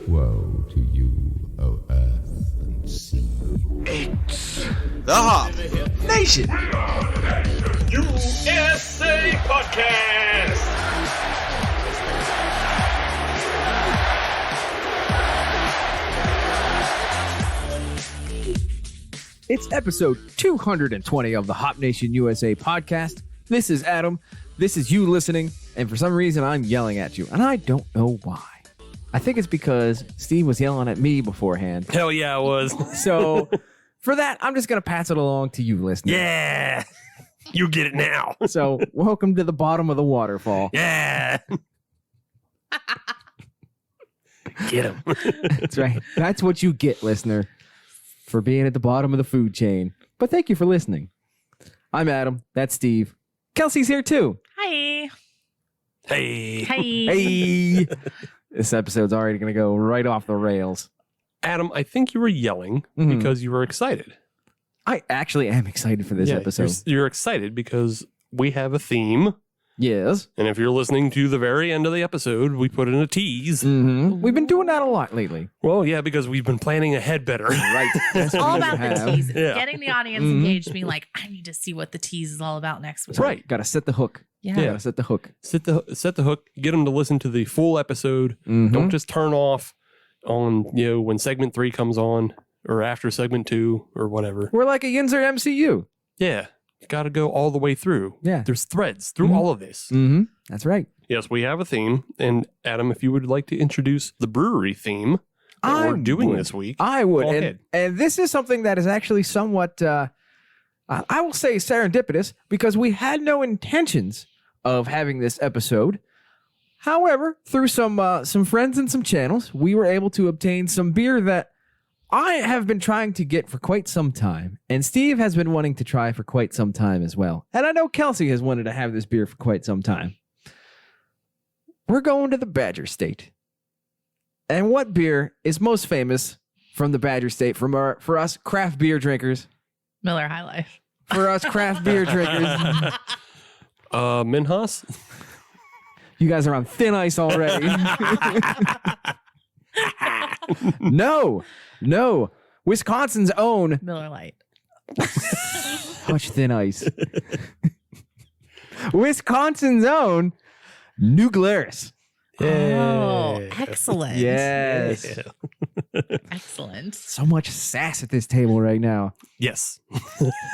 Woe to you, O earth and sea. It's the Hop Nation USA Podcast. It's episode 220 of the Hop Nation USA podcast. This is Adam. This is you listening. And for some reason, I'm yelling at you. And I don't know why. I think it's because Steve was yelling at me beforehand. Hell yeah, I was. So for that, I'm just going to pass it along to you listening. Yeah. You get it now. So welcome to the bottom of the waterfall. Yeah. Get him. That's right. That's what you get, listener, for being at the bottom of the food chain. But thank you for listening. I'm Adam. That's Steve. Kelsey's here too. Hi. Hey. Hi. Hey. This episode's already going to go right off the rails. Adam, I think you were yelling because you were excited. I actually am excited for this episode. You're excited because we have a theme. Yes. And if you're listening to the very end of the episode, we put in a tease. Mm-hmm. We've been doing that a lot lately. Well, yeah, because we've been planning ahead better. Right. It's all about the tease. Yeah. Getting the audience engaged, being like, I need to see what the tease is all about next week. Right. Got to set the hook. Yeah. Got to set the hook. Set the hook. Get them to listen to the full episode. Mhm. Don't just turn off on, when segment 3 comes on or after segment 2 or whatever. We're like a Yinzer MCU. Yeah. You got to go all the way through. Yeah. There's threads through all of this. Mm-hmm. That's right. Yes, we have a theme. And Adam, if you would like to introduce the brewery theme that we're doing this week. I would. Go ahead. And this is something that is actually somewhat, I will say serendipitous, because we had no intentions of having this episode. However, through some friends and some channels, we were able to obtain some beer that I have been trying to get for quite some time, and Steve has been wanting to try for quite some time as well. And I know Kelsey has wanted to have this beer for quite some time. We're going to the Badger State. And what beer is most famous from the Badger State for us craft beer drinkers? Miller High Life. For us craft beer drinkers. Minhas? You guys are on thin ice already. No. Wisconsin's own. Miller Lite. Much thin ice. Wisconsin's own New Glarus. Oh, excellent. Yes. Yeah. Excellent. So much sass at this table right now. Yes.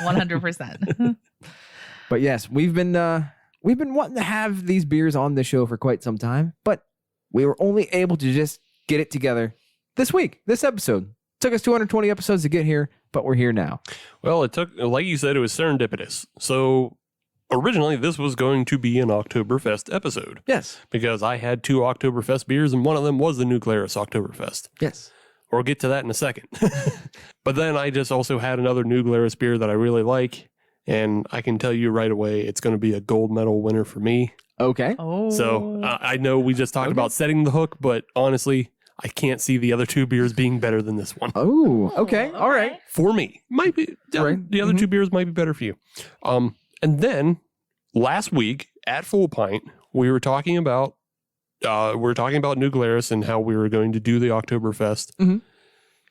100%. But yes, we've been wanting to have these beers on the show for quite some time, but we were only able to just get it together this week, this episode. Took us 220 episodes to get here, but we're here now. Well, it took, like you said, it was serendipitous. So originally this was going to be an Oktoberfest episode. Yes. Because I had 2 Oktoberfest beers and one of them was the New Glarus Oktoberfest. Yes. We'll get to that in a second. But then I just also had another New Glarus beer that I really like. And I can tell you right away, it's going to be a gold medal winner for me. Okay. Oh. So I know we just talked about setting the hook, but honestly, I can't see the other 2 beers being better than this one. Oh, okay. All right. For me. Might be. Right. The other 2 beers might be better for you. And then last week at Full Pint, we were talking about New Glarus and how we were going to do the Oktoberfest. Mhm.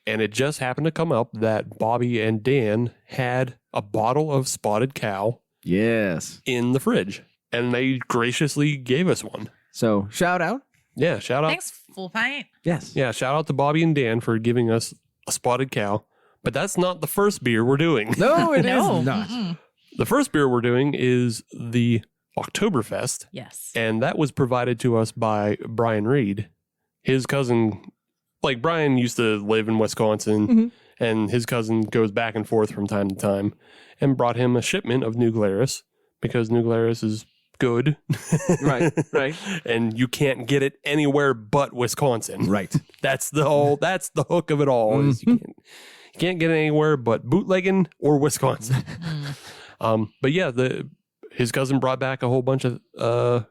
And it just happened to come up that Bobby and Dan had a bottle of Spotted Cow Yes. in the fridge. And they graciously gave us one. So shout out. Yeah, shout out. Thanks, Full Pint. Yes. Yeah, shout out to Bobby and Dan for giving us a Spotted Cow. But that's not the first beer we're doing. No, it is No. not. Mm-mm. The first beer we're doing is the Oktoberfest. Yes. And that was provided to us by Brian Reed. His cousin, like Brian used to live in Wisconsin, and his cousin goes back and forth from time to time, and brought him a shipment of New Glarus because New Glarus is good. Right. And you can't get it anywhere but Wisconsin. Right. That's the hook of it all. Is you can't get it anywhere but bootlegging or Wisconsin. But yeah, his cousin brought back a whole bunch of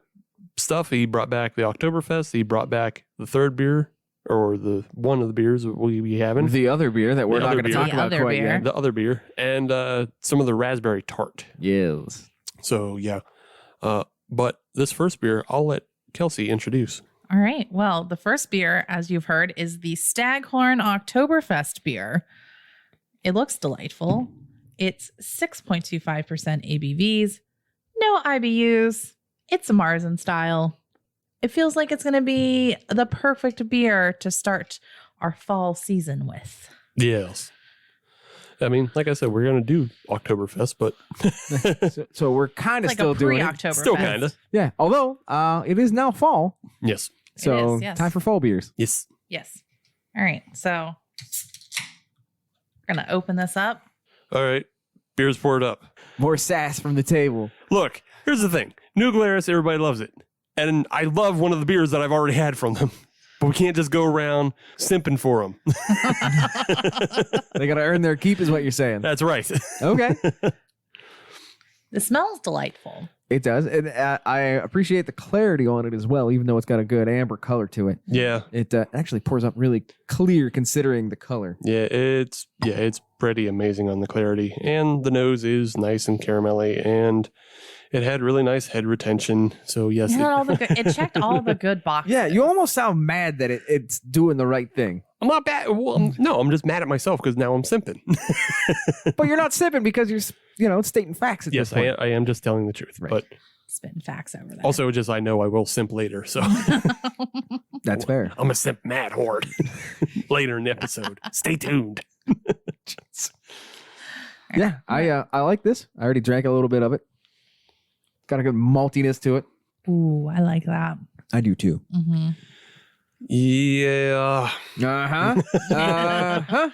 stuff. He brought back the Oktoberfest. He brought back the third beer, or the one of the beers that we be having. The other beer that we're The not other going to beer. talk The about other quite beer. yet. The other beer. And some of the raspberry tart. Yes. So yeah. But this first beer, I'll let Kelsey introduce. All right. Well, the first beer, as you've heard, is the Staghorn Oktoberfest beer. It looks delightful. It's 6.25% ABVs, no IBUs. It's a Marzen style. It feels like it's going to be the perfect beer to start our fall season with. Yes. I mean, like I said, we're going to do Oktoberfest, but So we're kind of Like still a doing it. pre-Oktoberfest. still kind of. Yeah. Although it is now fall. Yes. So is, yes. time for fall beers. Yes. Yes. All right. So we're going to open this up. All right. Beer's poured up. More sass from the table. Look, here's the thing. New Glarus, everybody loves it. And I love one of the beers that I've already had from them. But we can't just go around simping for them. They got to earn their keep is what you're saying. That's right. Okay. The smell's delightful. It does. And I appreciate the clarity on it as well, even though it's got a good amber color to it. Yeah. It actually pours up really clear considering the color. Yeah, it's pretty amazing on the clarity. And the nose is nice and caramelly, and it had really nice head retention. So yes. It checked all the good boxes. Yeah, you almost sound mad that it's doing the right thing. I'm not bad. Well, no, I'm just mad at myself because now I'm simping. But you're not sipping because you're stating facts at Yes, this point. I am just telling the truth. Right. But Spitting facts over there. also, just I know I will simp later. So That's fair. I'm a simp mad horde later in the episode. Stay tuned. Yeah, I like this. I already drank a little bit of it. Got a good maltiness to it. Ooh, I like that. I do too. Mm-hmm. Yeah. Uh-huh. Uh-huh.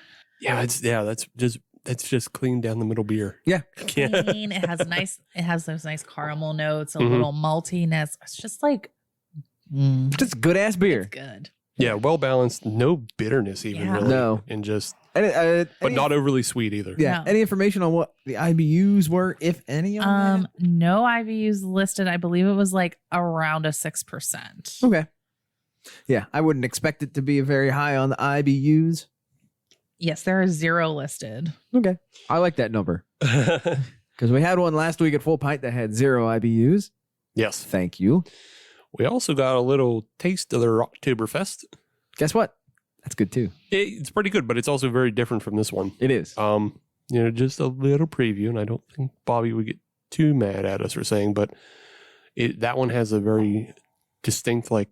That's just clean down the middle beer. Yeah. Yeah. Clean. It has those nice caramel notes, a Mhm. little maltiness. It's just like Just good ass beer. it's good. Yeah, well balanced, no bitterness even Yeah. really. No. And just And, but not overly sweet either. Yeah. No. Any information on what the IBUs were, if any, on No IBUs listed. I believe it was like around a 6%. that? Okay. Yeah, I wouldn't expect it to be very high on the IBUs. Yes, there are 0 listed. Okay. I like that number. Because we had one last week at Full Pint that had 0 IBUs. Yes. Thank you. We also got a little taste of their Oktoberfest. Guess what? That's good too. It's pretty good, but it's also very different from this one. It is. Just a little preview, and I don't think Bobby would get too mad at us for saying, but that one has a very distinct, like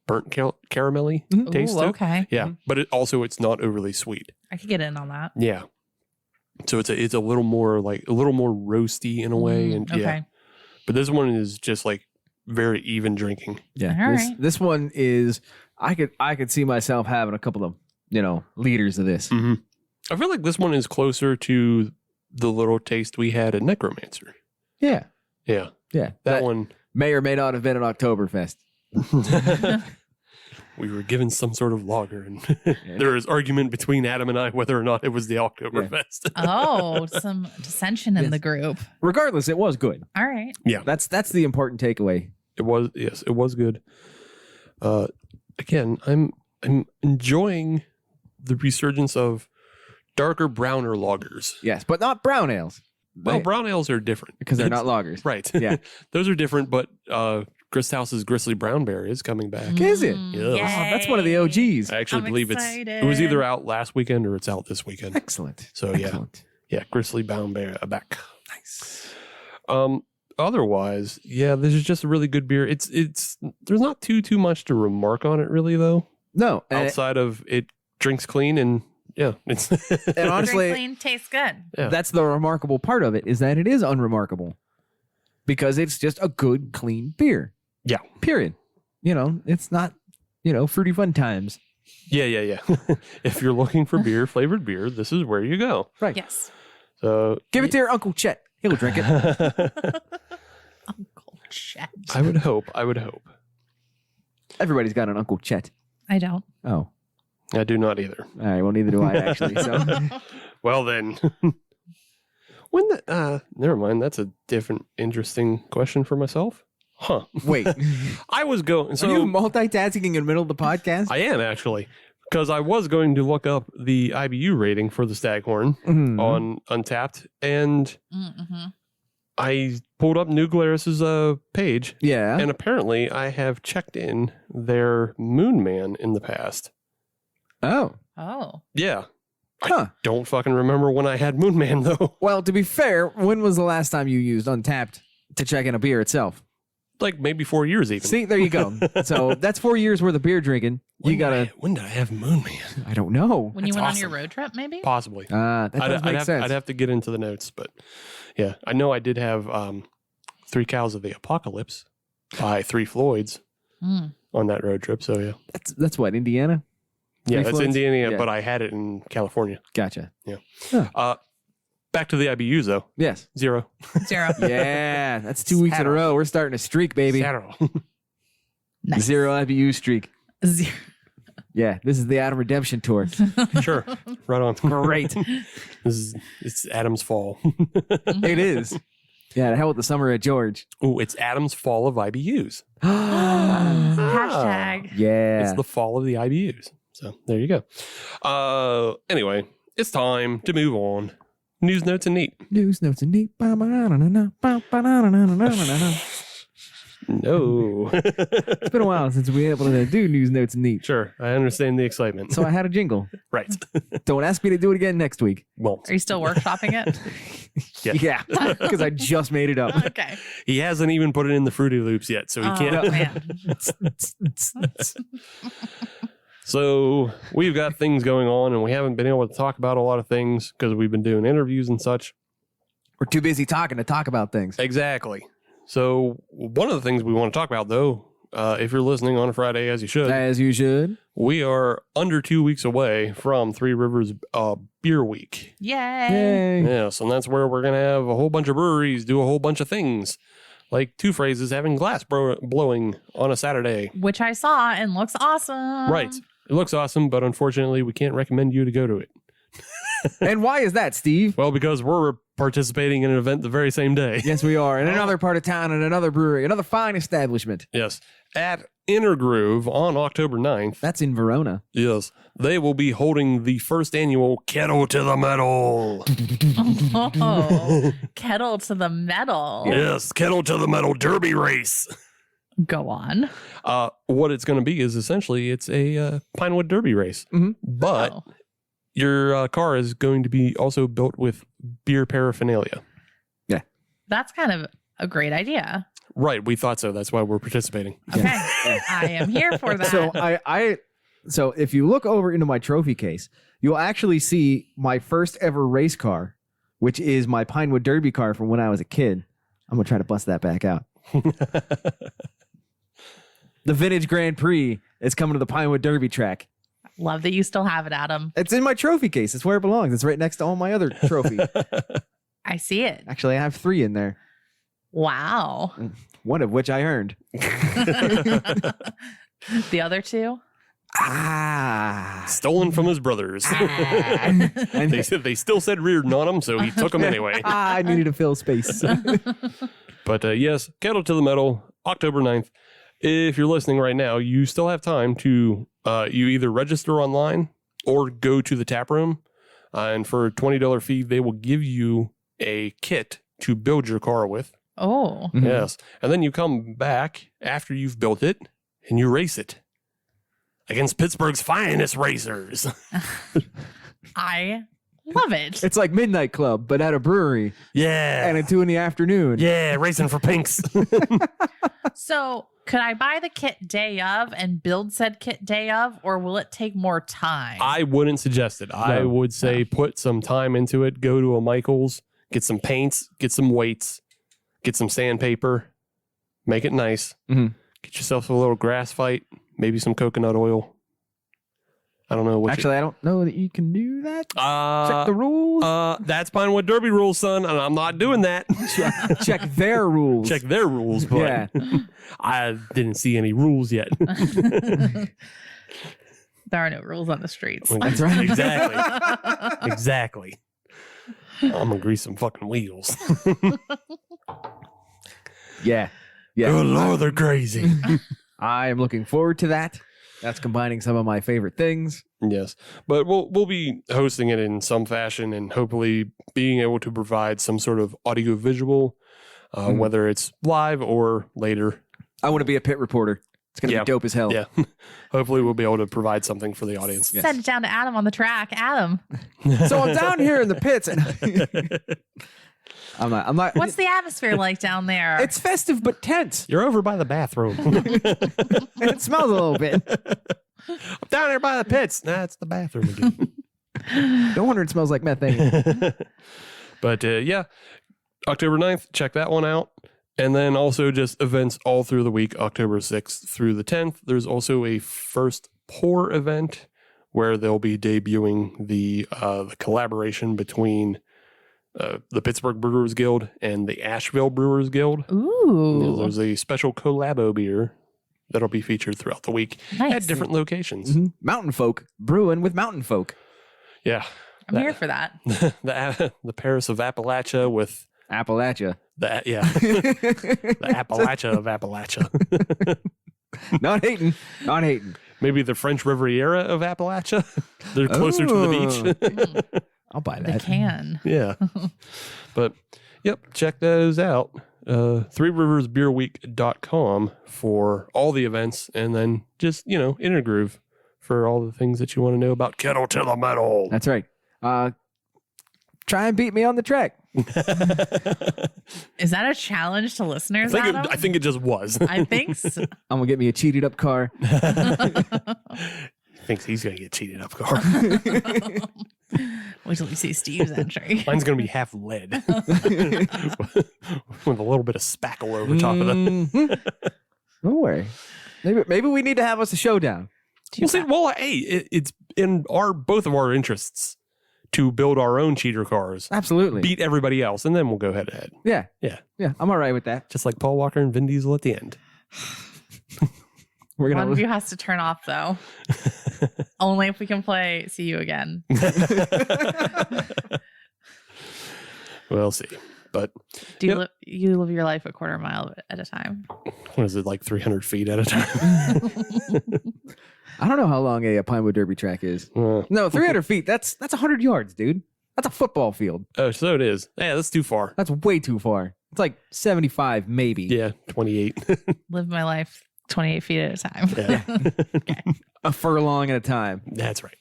burnt caramelly taste Ooh, to it. okay. Yeah, but it's not overly sweet. I could get in on that. Yeah, so it's a little more roasty in a way, and Okay. yeah. But this one is just like very even drinking. Yeah. All This, right. this one is, I could see myself having a couple of, liters of this. Mm-hmm. I feel like this one is closer to the little taste we had at Necromancer. Yeah. Yeah, Yeah. that one. may or may not have been an Oktoberfest. We were given some sort of lager, and there is argument between Adam and I whether or not it was the Oktoberfest. Oh, some dissension in Yes. the group. Regardless, it was good. All right. That's the important takeaway. It was, yes, it was good. Again, I'm enjoying the resurgence of darker, browner lagers. Yes, but not brown ales. Well, brown ales are different because they're not lagers. right. Yeah. Those are different, but Grist-House's Grizzly Brown Bear is coming back. Is it? Yes. Oh, that's one of the OGs. I actually I'm believe it was excited. either out last weekend or it's out this weekend. Excellent. So Excellent. yeah, Grizzly Brown Bear back. Nice. Otherwise, yeah, this is just a really good beer. It's there's not too much to remark on it really though. No, and Outside of it drinks clean and yeah, it's And honestly, Drink clean, tastes good. yeah. that's the remarkable part of it, is that it is unremarkable because it's just a good, clean beer. Yeah. Period. It's not, fruity fun times. yeah. If you're looking for flavored beer, this is where you go. Right. Yes. So Give it to your Uncle Chet. He'll drink it. Uncle Chet. I would hope. Everybody's got an Uncle Chet. I don't. Oh. I do not either. All right. Well, neither do I, actually. So, Well then, never mind. That's a different, interesting question for myself. Huh. wait. I was going. Are So you multitasking in the middle of the podcast? I am actually, because I was going to look up the IBU rating for the Staghorn Mhm. on Untapped, and Mm-hmm. I pulled up New Glarus's page, Yeah. and apparently I have checked in their Moon Man in the past. Oh. Oh. Yeah. Huh. Don't fucking remember when I had Moon Man, though. Well, to be fair, when was the last time you used Untapped to check in a beer itself? Like maybe 4 years even. See, there you go. So that's 4 years worth of beer drinking. When did I have Moon Man? I don't know. When you That's went on awesome. your road trip, maybe? Possibly. That does make sense. I'd have to get into the notes, but yeah, I know I did have 3 Cows of the Apocalypse by 3 Floyds Mm. on that road trip. So yeah, That's what, Indiana? yeah, 3 that's Floyds? Indiana, Yeah. but I had it in California. Gotcha. Back to the IBUs though. Yes. 0. 0. Yeah, that's 2 weeks in a row. We're starting a streak, baby. Zero. Nice. 0 IBU streak. 0. Yeah, this is the Adam Redemption Tour. Sure, right on. Great. It's Adam's fall. It is. Yeah, the hell with the summer at George. Oh, it's Adam's fall of IBUs. Hashtag. Yeah. It's the fall of the IBUs. So there you go. Anyway, it's time to move on. News, notes, and neat. News, notes, and neat. No. It's been a while since we were able to do news, notes, and neat. Sure, I understand the excitement. So I had a jingle. Right. Don't ask me to do it again next week. Won't. Are you still workshopping it? Yeah. Yeah, because I just made it up. Okay. He hasn't even put it in the Fruity Loops yet, so he Oh, can't. man. So we've got things going on, and we haven't been able to talk about a lot of things because we've been doing interviews and such. We're too busy talking to talk about things. Exactly. So one of the things we want to talk about, though, if you're listening on a Friday, as you should, As you should. we are under 2 weeks away from Three Rivers Beer Week. Yay. Yay. Yes, and that's where we're going to have a whole bunch of breweries do a whole bunch of things. Like Two Phrases having glass blowing on a Saturday. Which I saw and looks awesome. Right. It looks awesome, but unfortunately, we can't recommend you to go to it. And why is that, Steve? Well, because we're participating in an event the very same day. Yes, we are. In another part of town, in another brewery, another fine establishment. Yes. At Inner Groove on October 9th. That's in Verona. Yes. They will be holding the first annual Kettle to the Metal. Oh, kettle to the metal. Yes. Kettle to the Metal Derby Race. Go on. What it's going to be is essentially it's a Pinewood Derby race. Mhm. But Oh. your car is going to be also built with beer paraphernalia. That's kind of a great idea. Right. We thought so. That's why we're participating. Okay. I am here for that. So so if you look over into my trophy case, you'll actually see my first ever race car, which is my Pinewood Derby car from when I was a kid. I'm gonna try to bust that back out. The vintage Grand Prix is coming to the Pinewood Derby track. Love that you still have it, Adam. It's in my trophy case. It's where it belongs. It's right next to all my other trophies. I see it. Actually, I have 3 in there, Wow. one of which I earned. The other 2? Stolen from his brothers. And They still said Reardon on them, so he took them anyway. I needed to fill space. But yes, Kettle to the Metal, October 9th. If you're listening right now, you still have time to you either register online or go to the tap room. And for a $20 fee, they will give you a kit to build your car with. Oh. Mhm. Yes. And then you come back after you've built it and you race it against Pittsburgh's finest racers. I love it. It's like Midnight Club, but at a brewery Yeah. and at 2 p.m. Yeah, racing for pinks. So, could I buy the kit day of and build said kit day of, or will it take more time? I wouldn't suggest it. I No. would say put some time into it. Go to a Michael's, get some paints, get some weights, get some sandpaper, make it nice. Mhm. Get yourself a little grass fight, maybe some coconut oil. I don't know what. Actually, I don't know that you can do that. you, Check the rules. that's Pinewood Derby rules, son, and I'm not doing that. Check their rules. Check their rules, but Yeah. I didn't see any rules yet. There are no rules on the streets. That's right. Exactly. Exactly. I'm gonna grease some fucking wheels. Yeah. Yeah. Good Lord, they're crazy. I am looking forward to that. That's combining some of my favorite things. Yes, but we'll be hosting it in some fashion and hopefully being able to provide some sort of audio visual whether it's live or later. I want to be a pit reporter. It's going to be dope as hell. Yeah. Hopefully we'll be able to provide something for the audience. Send it down to Adam on the track. Adam. So I'm down here in the pits. And I'm not. What's the atmosphere like down there? It's festive but tense. You're over by the bathroom. And it smells a little bit. I'm down here by the pits. Nah, it's the bathroom again. No wonder it smells like methane. But yeah, October 9th, check that one out. And then also just events all through the week, October 6th through the 10th. There's also a first pour event where they'll be debuting the collaboration between the Pittsburgh Brewers Guild and the Asheville Brewers Guild. Ooh. There's a special collabo beer that'll be featured throughout the week Nice. at different locations. Mm-hmm. Mountain folk brewing with mountain folk. Yeah. I'm here for that. The Paris of Appalachia with Appalachia. the Appalachia of Appalachia. Not hating. Maybe the French Riviera of Appalachia. They're closer to the beach. I'll buy The that. can. Yeah. But yep, check those out. threeriversbeerweek.com for all the events, and then just, in a groove for all the things that you want to know about Kettle to the Metal. That's right. Try and beat me on the track. Is that a challenge to listeners, Adam? I think it just was. I think so. I'm going to get me a cheated up car. Thinks he's going to get cheated up car. Wait till you see Steve's entry. Mine's going to be half lead with a little bit of spackle over top of it. Don't worry. Maybe we need to have us a showdown. Hey, it's in both of our interests to build our own cheater cars, Absolutely. beat everybody else, and then we'll go head to head. Yeah. Yeah. Yeah. I'm all right with that. Just like Paul Walker and Vin Diesel at the end. We're One of gonna. you has to turn off, though. Only if we can play See You Again. We'll see. But Do you, you live your life a quarter mile at a time? what is it, like 300 feet at a time? I don't know how long a Pinewood Derby track is. No, 300 feet. That's 100 yards, dude. That's a football field. Oh, so it is. Yeah, that's too far. That's way too far. It's like 75, maybe. Yeah, 28. Live my life 28 feet at a time. Yeah. A furlong at a time. That's right.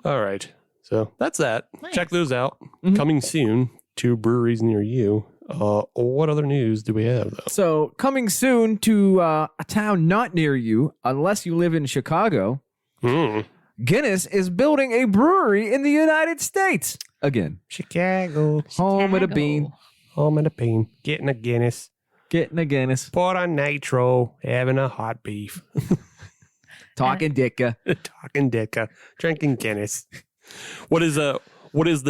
All right. So that's that. Nice. Check those out. Coming soon to breweries near you. What other news do we have, though? So coming soon to a town not near you, unless you live in Chicago, Guinness is building a brewery in the United States. Again, Chicago. home of the bean. Home of the bean. Getting a Guinness. Getting a Guinness. Put on nitro. Having a hot beef. Talking dicka. Talking dicka. Drinking Guinness. What is the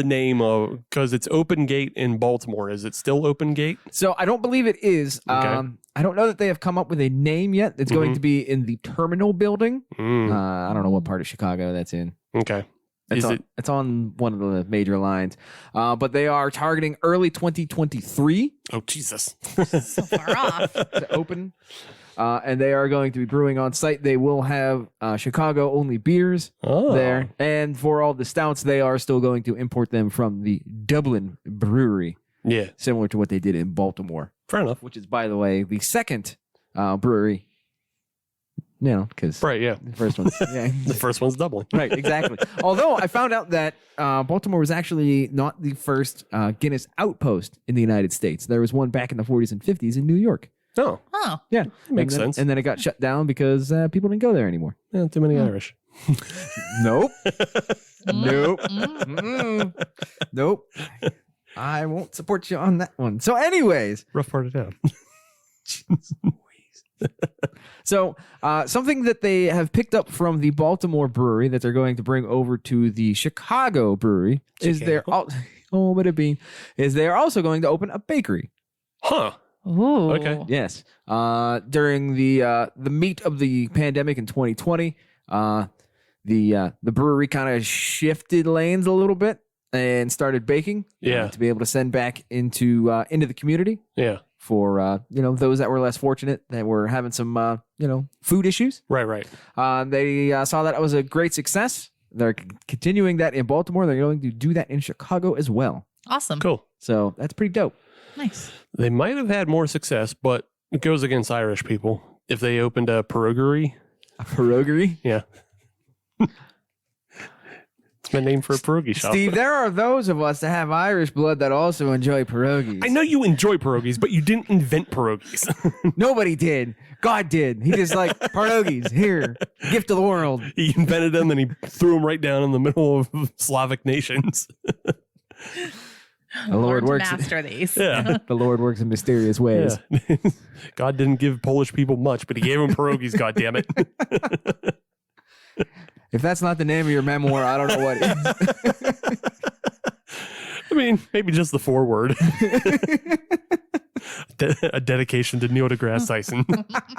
name of, because it's Open Gate in Baltimore. Is it still Open Gate? So I don't believe it is. Okay. I don't know that they have come up with a name yet. It's going to be in the terminal building. I don't know what part of Chicago that's in. Okay. It's on one of the major lines. But they are targeting early 2023 Oh, Jesus. So far off. to open. And they are going to be brewing on site. They will have Chicago only beers there. And for all the stouts, they are still going to import them from the Dublin brewery, Yeah. similar to what they did in Baltimore, Fair enough. which is, by the way, the second brewery. Because Right, yeah. the first one's yeah. The first one's Dublin. Right, exactly. Although I found out that Baltimore was actually not the first Guinness outpost in the United States. There was one back in the 40s and 50s in New York. Oh, Oh. Yeah, makes and then, sense. And then it got shut down because people didn't go there anymore. yeah, too many Irish. Nope. Nope. Mm-mm. Nope. I won't support you on that one. So, anyways, Rough part of town. so something that they have picked up from the Baltimore brewery that they're going to bring over to the Chicago brewery is they're home of the bean. Is they are also going to open a bakery. Huh. Ooh. Okay. Yes. During the meat of the pandemic in 2020, the brewery kind of shifted lanes a little bit and started baking. Yeah. To be able to send back into the community Yeah. for those that were less fortunate, that were having some food issues. Right. They saw that it was a great success. They're continuing that in Baltimore. They're going to do that in Chicago as well. Awesome. Cool. So that's pretty dope. Nice. They might have had more success, but it goes against Irish people. If they opened a pierogery. A pierogery? Yeah. It's my name for a pierogi shop. Steve, there are those of us that have Irish blood that also enjoy pierogies. I know you enjoy pierogies, but you didn't invent pierogies. Nobody did. God did. He just like, pierogies, here, gift to the world. He invented them and he threw them right down in the middle of Slavic nations. The Lord Learn to works. master these. Yeah. The Lord works in mysterious ways. Yeah. God didn't give Polish people much, but he gave them pierogies, goddammit. If that's not the name of your memoir, I don't know what is. I mean, maybe just the foreword. A dedication to Neil deGrasse Tyson.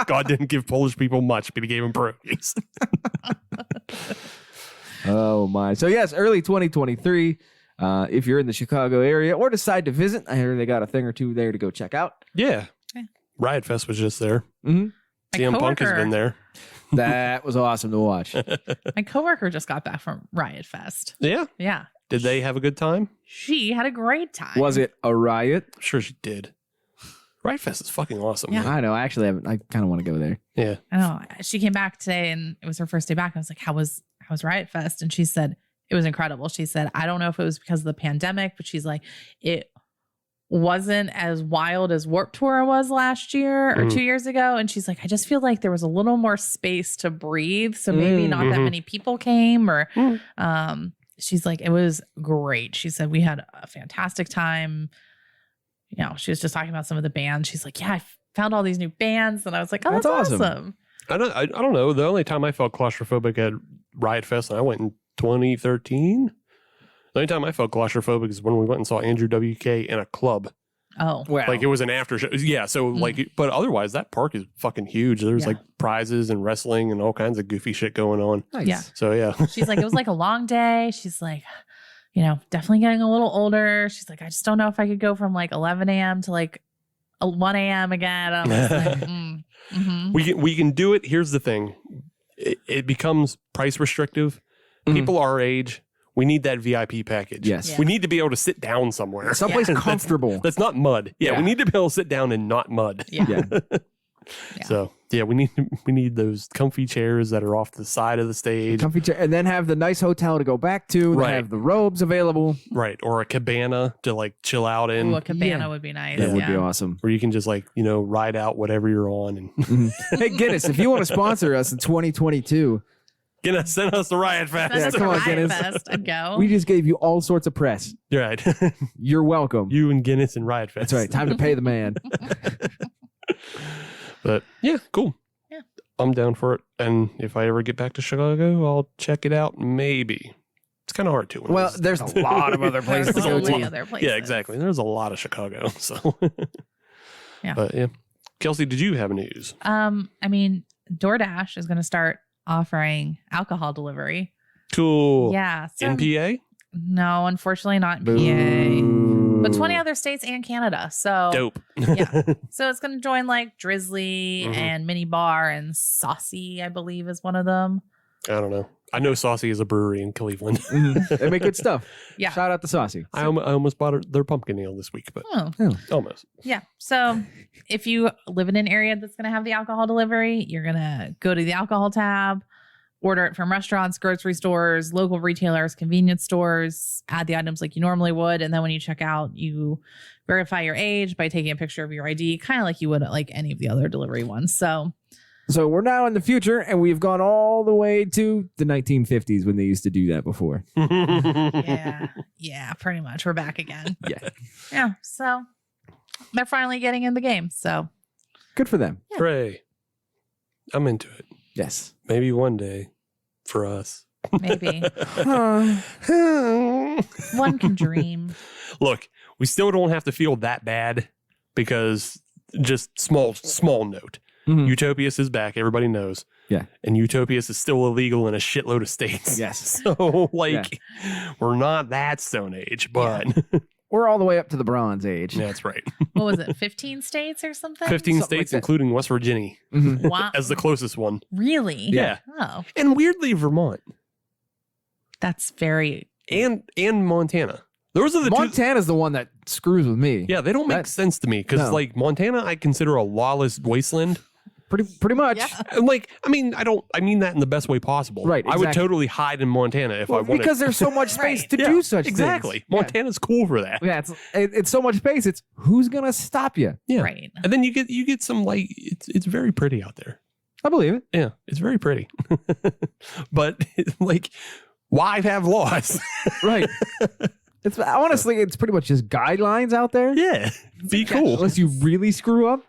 God didn't give Polish people much, but he gave them pierogies. Oh, my. So, yes, early 2023. If you're in the Chicago area or decide to visit, I hear they got a thing or two there to go check out. Yeah. Yeah. Riot Fest was just there. Mm-hmm. CM Punk has been there. That was awesome to watch. My coworker just got back from Riot Fest. Yeah. Yeah. Did they have a good time? She had a great time. Was it a riot? I'm sure she did. Riot Fest is fucking awesome. Yeah. I know. I actually haven't. I kind of want to go there. Yeah. I know. She came back today and it was her first day back. I was like, how was Riot Fest? And she said, it was incredible. She said, I don't know if it was because of the pandemic, but she's like, it wasn't as wild as Warped Tour was last year or 2 years ago. And she's like, I just feel like there was a little more space to breathe. So maybe not that many people came or, she's like, it was great. She said, we had a fantastic time. You know, she was just talking about some of the bands. She's like, yeah, I found all these new bands. And I was like, oh, that's awesome. I don't know. The only time I felt claustrophobic at Riot Fest, and I went in 2013. The only time I felt claustrophobic is when we went and saw Andrew WK in a club. Oh, Well, Like it was an after show. Yeah. So like, but otherwise that park is fucking huge. There's Yeah. like prizes and wrestling and all kinds of goofy shit going on. nice. yeah. So yeah. She's like, it was like a long day. She's like, you know, definitely getting a little older. She's like, I just don't know if I could go from like 11 a.m. to like 1 a.m. again. I'm just like, We can do it. Here's the thing. It becomes price restrictive. People our age, we need that VIP package. Yes. Yeah. We need to be able to sit down somewhere. Someplace comfortable. That's not mud. Yeah, Yeah. we need to be able to sit down and not mud. yeah. Yeah. Yeah. So yeah, we need those comfy chairs that are off the side of the stage. Comfy chair, and then have the nice hotel to go back to. They Right. have the robes available. Right. Or a cabana to like chill out in. Ooh, a cabana Yeah. would be nice. That would yeah. be awesome. Where you can just like, ride out whatever you're on and Hey, Guinness, if you want to sponsor us in 2022, send us to Riot Fest. That's come the on, Riot Guinness. Fest. I'd go. we just gave you all sorts of press. You're right. You're welcome. You and Guinness and Riot Fest. That's right. Time to pay the man. But yeah, cool. Yeah. I'm down for it. And if I ever get back to Chicago, I'll check it out. Maybe. It's kind of hard to. when Well, it's- there's a lot of other places to There's go so many to. other places. yeah, exactly. There's a lot of Chicago. So Yeah. But yeah. Kelsey, did you have news? I mean, DoorDash is going to start offering alcohol delivery. Cool. Yeah. So, In PA? no, unfortunately not in PA. Boo. But 20 other states and Canada. So Dope. Yeah. So it's going to join like Drizzly Mhm. and Mini Bar and Saucy, I believe, is one of them. I don't know. I know Saucy is a brewery in Cleveland. Mhm. They make good stuff. Yeah. Shout out to Saucy. I almost bought their pumpkin ale this week, but Oh, almost. yeah. So if you live in an area that's going to have the alcohol delivery, you're going to go to the alcohol tab, order it from restaurants, grocery stores, local retailers, convenience stores, add the items like you normally would. And then when you check out, you verify your age by taking a picture of your ID, kind of like you would at like any of the other delivery ones. So So we're now in the future, and we've gone all the way to the 1950s when they used to do that before. yeah, pretty much. We're back again. Yeah. Yeah. So they're finally getting in the game. So Good for them. Hooray. I'm into it. Yes. Maybe one day for us. maybe one can dream. Look, we still don't have to feel that bad because just small note. Mhm. Utopias is back. Everybody knows. Yeah. And Utopias is still illegal in a shitload of states. Yes. So, like, we're not that Stone Age, but We're all the way up to the Bronze Age. that's right. What was it? 15 states or something? 15 Something like states, that. including West Virginia, Mhm. Wow. as the closest one. Really? Yeah. Oh, And weirdly, Vermont that's very. and Montana. Those are the two. Montana's the one that screws with me. Yeah, they don't make That- sense to me because no. like Montana, I consider a lawless wasteland. Pretty much. Yeah. And like, I mean that in the best way possible. Right, I would exactly. totally hide in Montana if I Well, wanted. because there's so much space Right. to do such exactly. things. Yeah. Montana's cool for that. Yeah, it's so much space. It's who's gonna stop you? Yeah. Right. And then you get some like it's very pretty out there. I believe it. Yeah, it's very pretty. But like, why have laws? Right. It's honestly, it's pretty much just guidelines out there. Yeah, be cool. Unless you really screw up.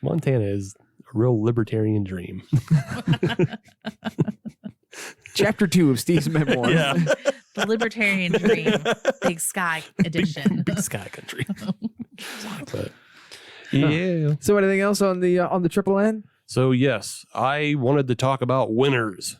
Montana is a real libertarian dream. Chapter 2 of Steve's memoir. Yeah, The Libertarian Dream, Big Sky Edition. big sky country. But, yeah. So anything else on the Triple N? So yes, I wanted to talk about winners.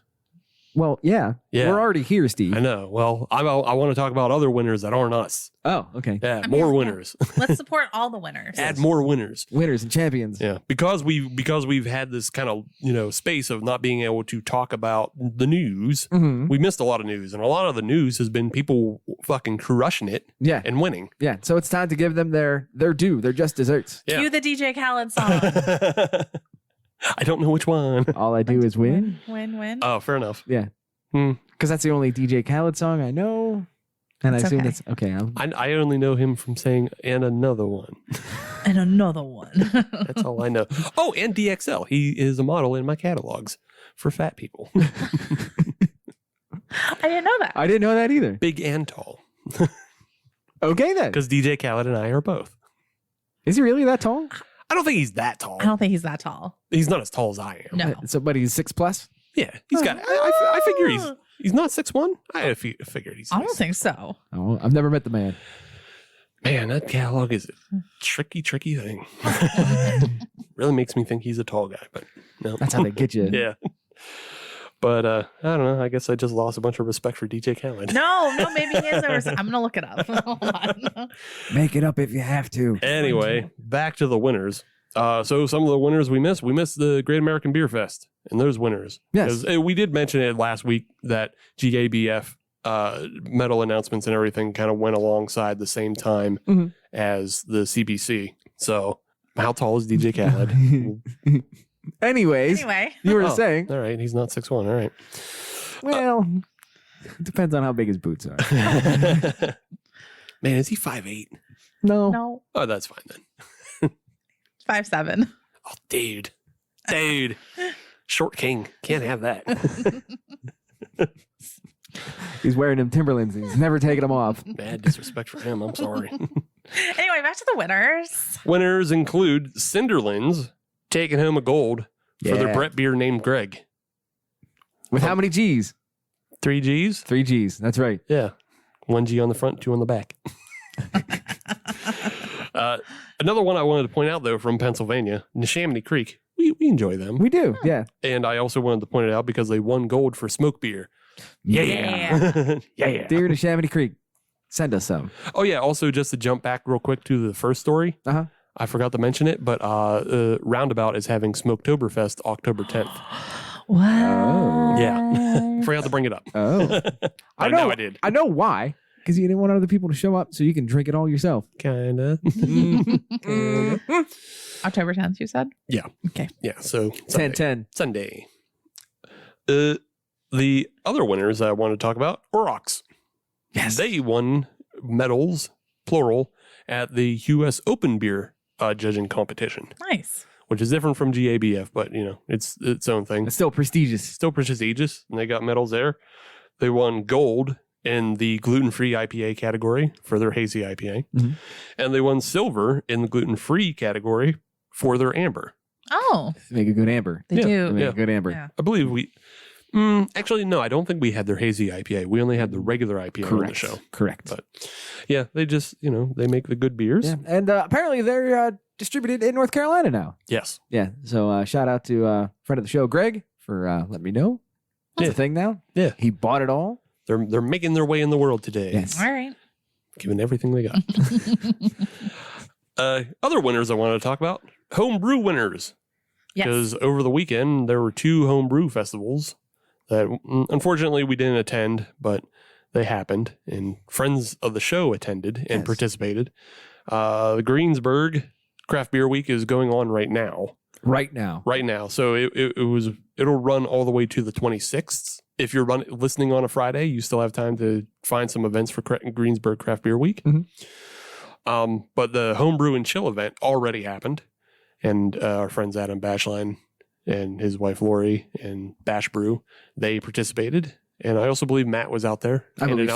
Well, yeah. Yeah. We're already here, Steve. I know. Well, I want to talk about other winners that aren't us. Oh, okay. Yeah, I mean, more yeah. winners. Let's support all the winners. Add more winners. Winners and champions. Yeah, because we've had this kind of space of not being able to talk about the news. Mm-hmm. We missed a lot of news, and a lot of the news has been people fucking crushing it Yeah. and winning. Yeah. So it's time to give them their due. They're just desserts. Yeah. Cue the DJ Khaled song. I don't know which one. All I do is win. Win. Oh, fair enough. Yeah. Hmm. Because that's the only DJ Khaled song I know. And It's I assume okay. it's okay. I only know him from saying "and another one." And another one. That's all I know. Oh, and DXL. He is a model in my catalogs for fat people, I didn't know that. I didn't know that either. big and tall. Okay then. Because DJ Khaled and I are both. Is he really that tall? I don't think he's that tall. I don't think he's that tall. He's not as tall as I am. No. So, but he's 6+. Yeah, he's got. I figure he's not 6'1". I figured he's. I don't think so. Oh, I've never met the man. Man, that catalog is a tricky thing. Really makes me think he's a tall guy, but no. That's how they get you. Yeah. But I don't know. I guess I just lost a bunch of respect for DJ Khaled. No, maybe he is. I'm gonna look it up. Hold on. Make it up if you have to. Anyway, back to the winners. So some of the winners we missed the Great American Beer Fest and those winners. Yes. 'Cause, we did mention it last week that GABF medal announcements and everything kind of went alongside the same time Mhm. as the CBC. So how tall is DJ Khaled? Anyways, Anyway, you were Oh, saying, All right, he's not 6'1". All right. well, it depends on how big his boots are. Man, is he 5'8"? No. no, Oh, that's fine then. 5'7". Oh, dude. Short king. Can't have that. He's wearing them Timberlands. He's never taking them off. Bad disrespect for him. I'm sorry. Anyway, back to the winners. Winners include Cinderlands taking home a gold for their Yeah. Brett beer named Greg. With how many G's? 3 G's? 3 G's. That's right. Yeah. 1 G on the front, 2 on the back. Another one I wanted to point out, though, from Pennsylvania, Neshaminy Creek. We enjoy them. We do. Yeah. And I also wanted to point it out because they won gold for smoke beer. Yeah. Yeah. Dear to Chamonix Creek, send us some. Oh, yeah. Also, just to jump back real quick to the first story. Uh-huh. I forgot to mention it, but Roundabout is having Smoketoberfest October 10th. What? Oh. Yeah. Forgot to bring it up. Oh. I know I did. I know why. Because you didn't want other people to show up so you can drink it all yourself. Kinda. October 10th, you said? Yeah. Okay. Yeah. So Sunday. 10-10. Sunday. The other winners I want to talk about are Rocks. Yes. They won medals, plural, at the U.S. Open Beer judging competition, Nice. which is different from GABF, but it's its own thing. It's still prestigious. Still prestigious, and they got medals there. They won gold in the gluten-free IPA category for their hazy IPA, Mhm. and they won silver in the gluten-free category for their amber. Oh, They make a good amber. they Yeah. They do. make Yeah. a good amber. Yeah. I believe we... actually, no, I don't think we had their hazy IPA. We only had the regular IPA on the Correct. show. Correct. But yeah, they just, they make the good beers. Yeah. And apparently they're distributed in North Carolina now. Yes. Yeah. So shout out to friend of the show, Greg, for letting me know. It's Yeah. a thing now. Yeah. He bought it all. They're making their way in the world today. Yes. All right. Giving everything they got. Other winners I wanted to talk about, homebrew winners. Yes. Because over the weekend, there were 2 homebrew festivals that unfortunately we didn't attend, but they happened. And friends of the show attended and Yes. participated. The Greensburg Craft Beer Week is going on right now. Right now. So it'll run all the way to the 26th. If you're listening on a Friday, you still have time to find some events for Greensburg Craft Beer Week. Mm-hmm. But the Homebrew and Chill event already happened. And our friends Adam Bashline and his wife Lori and Bash Brew, they participated. And I also believe Matt was out there handing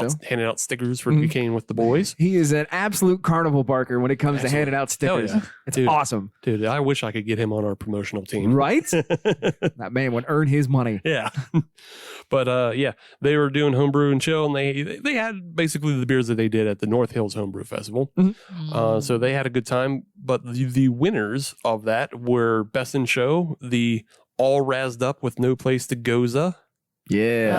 out stickers for Duquesne with the boys. He is an absolute carnival barker when it comes to handing out stickers. Yeah. It's awesome. Dude, I wish I could get him on our promotional team. Right? That man would earn his money. Yeah. But they were doing Homebrew and Chill, and they had basically the beers that they did at the North Hills Homebrew Festival. Mm-hmm. So they had a good time. But the winners of that were Best in Show, the All Razzed Up with No Place to Goza. Yeah.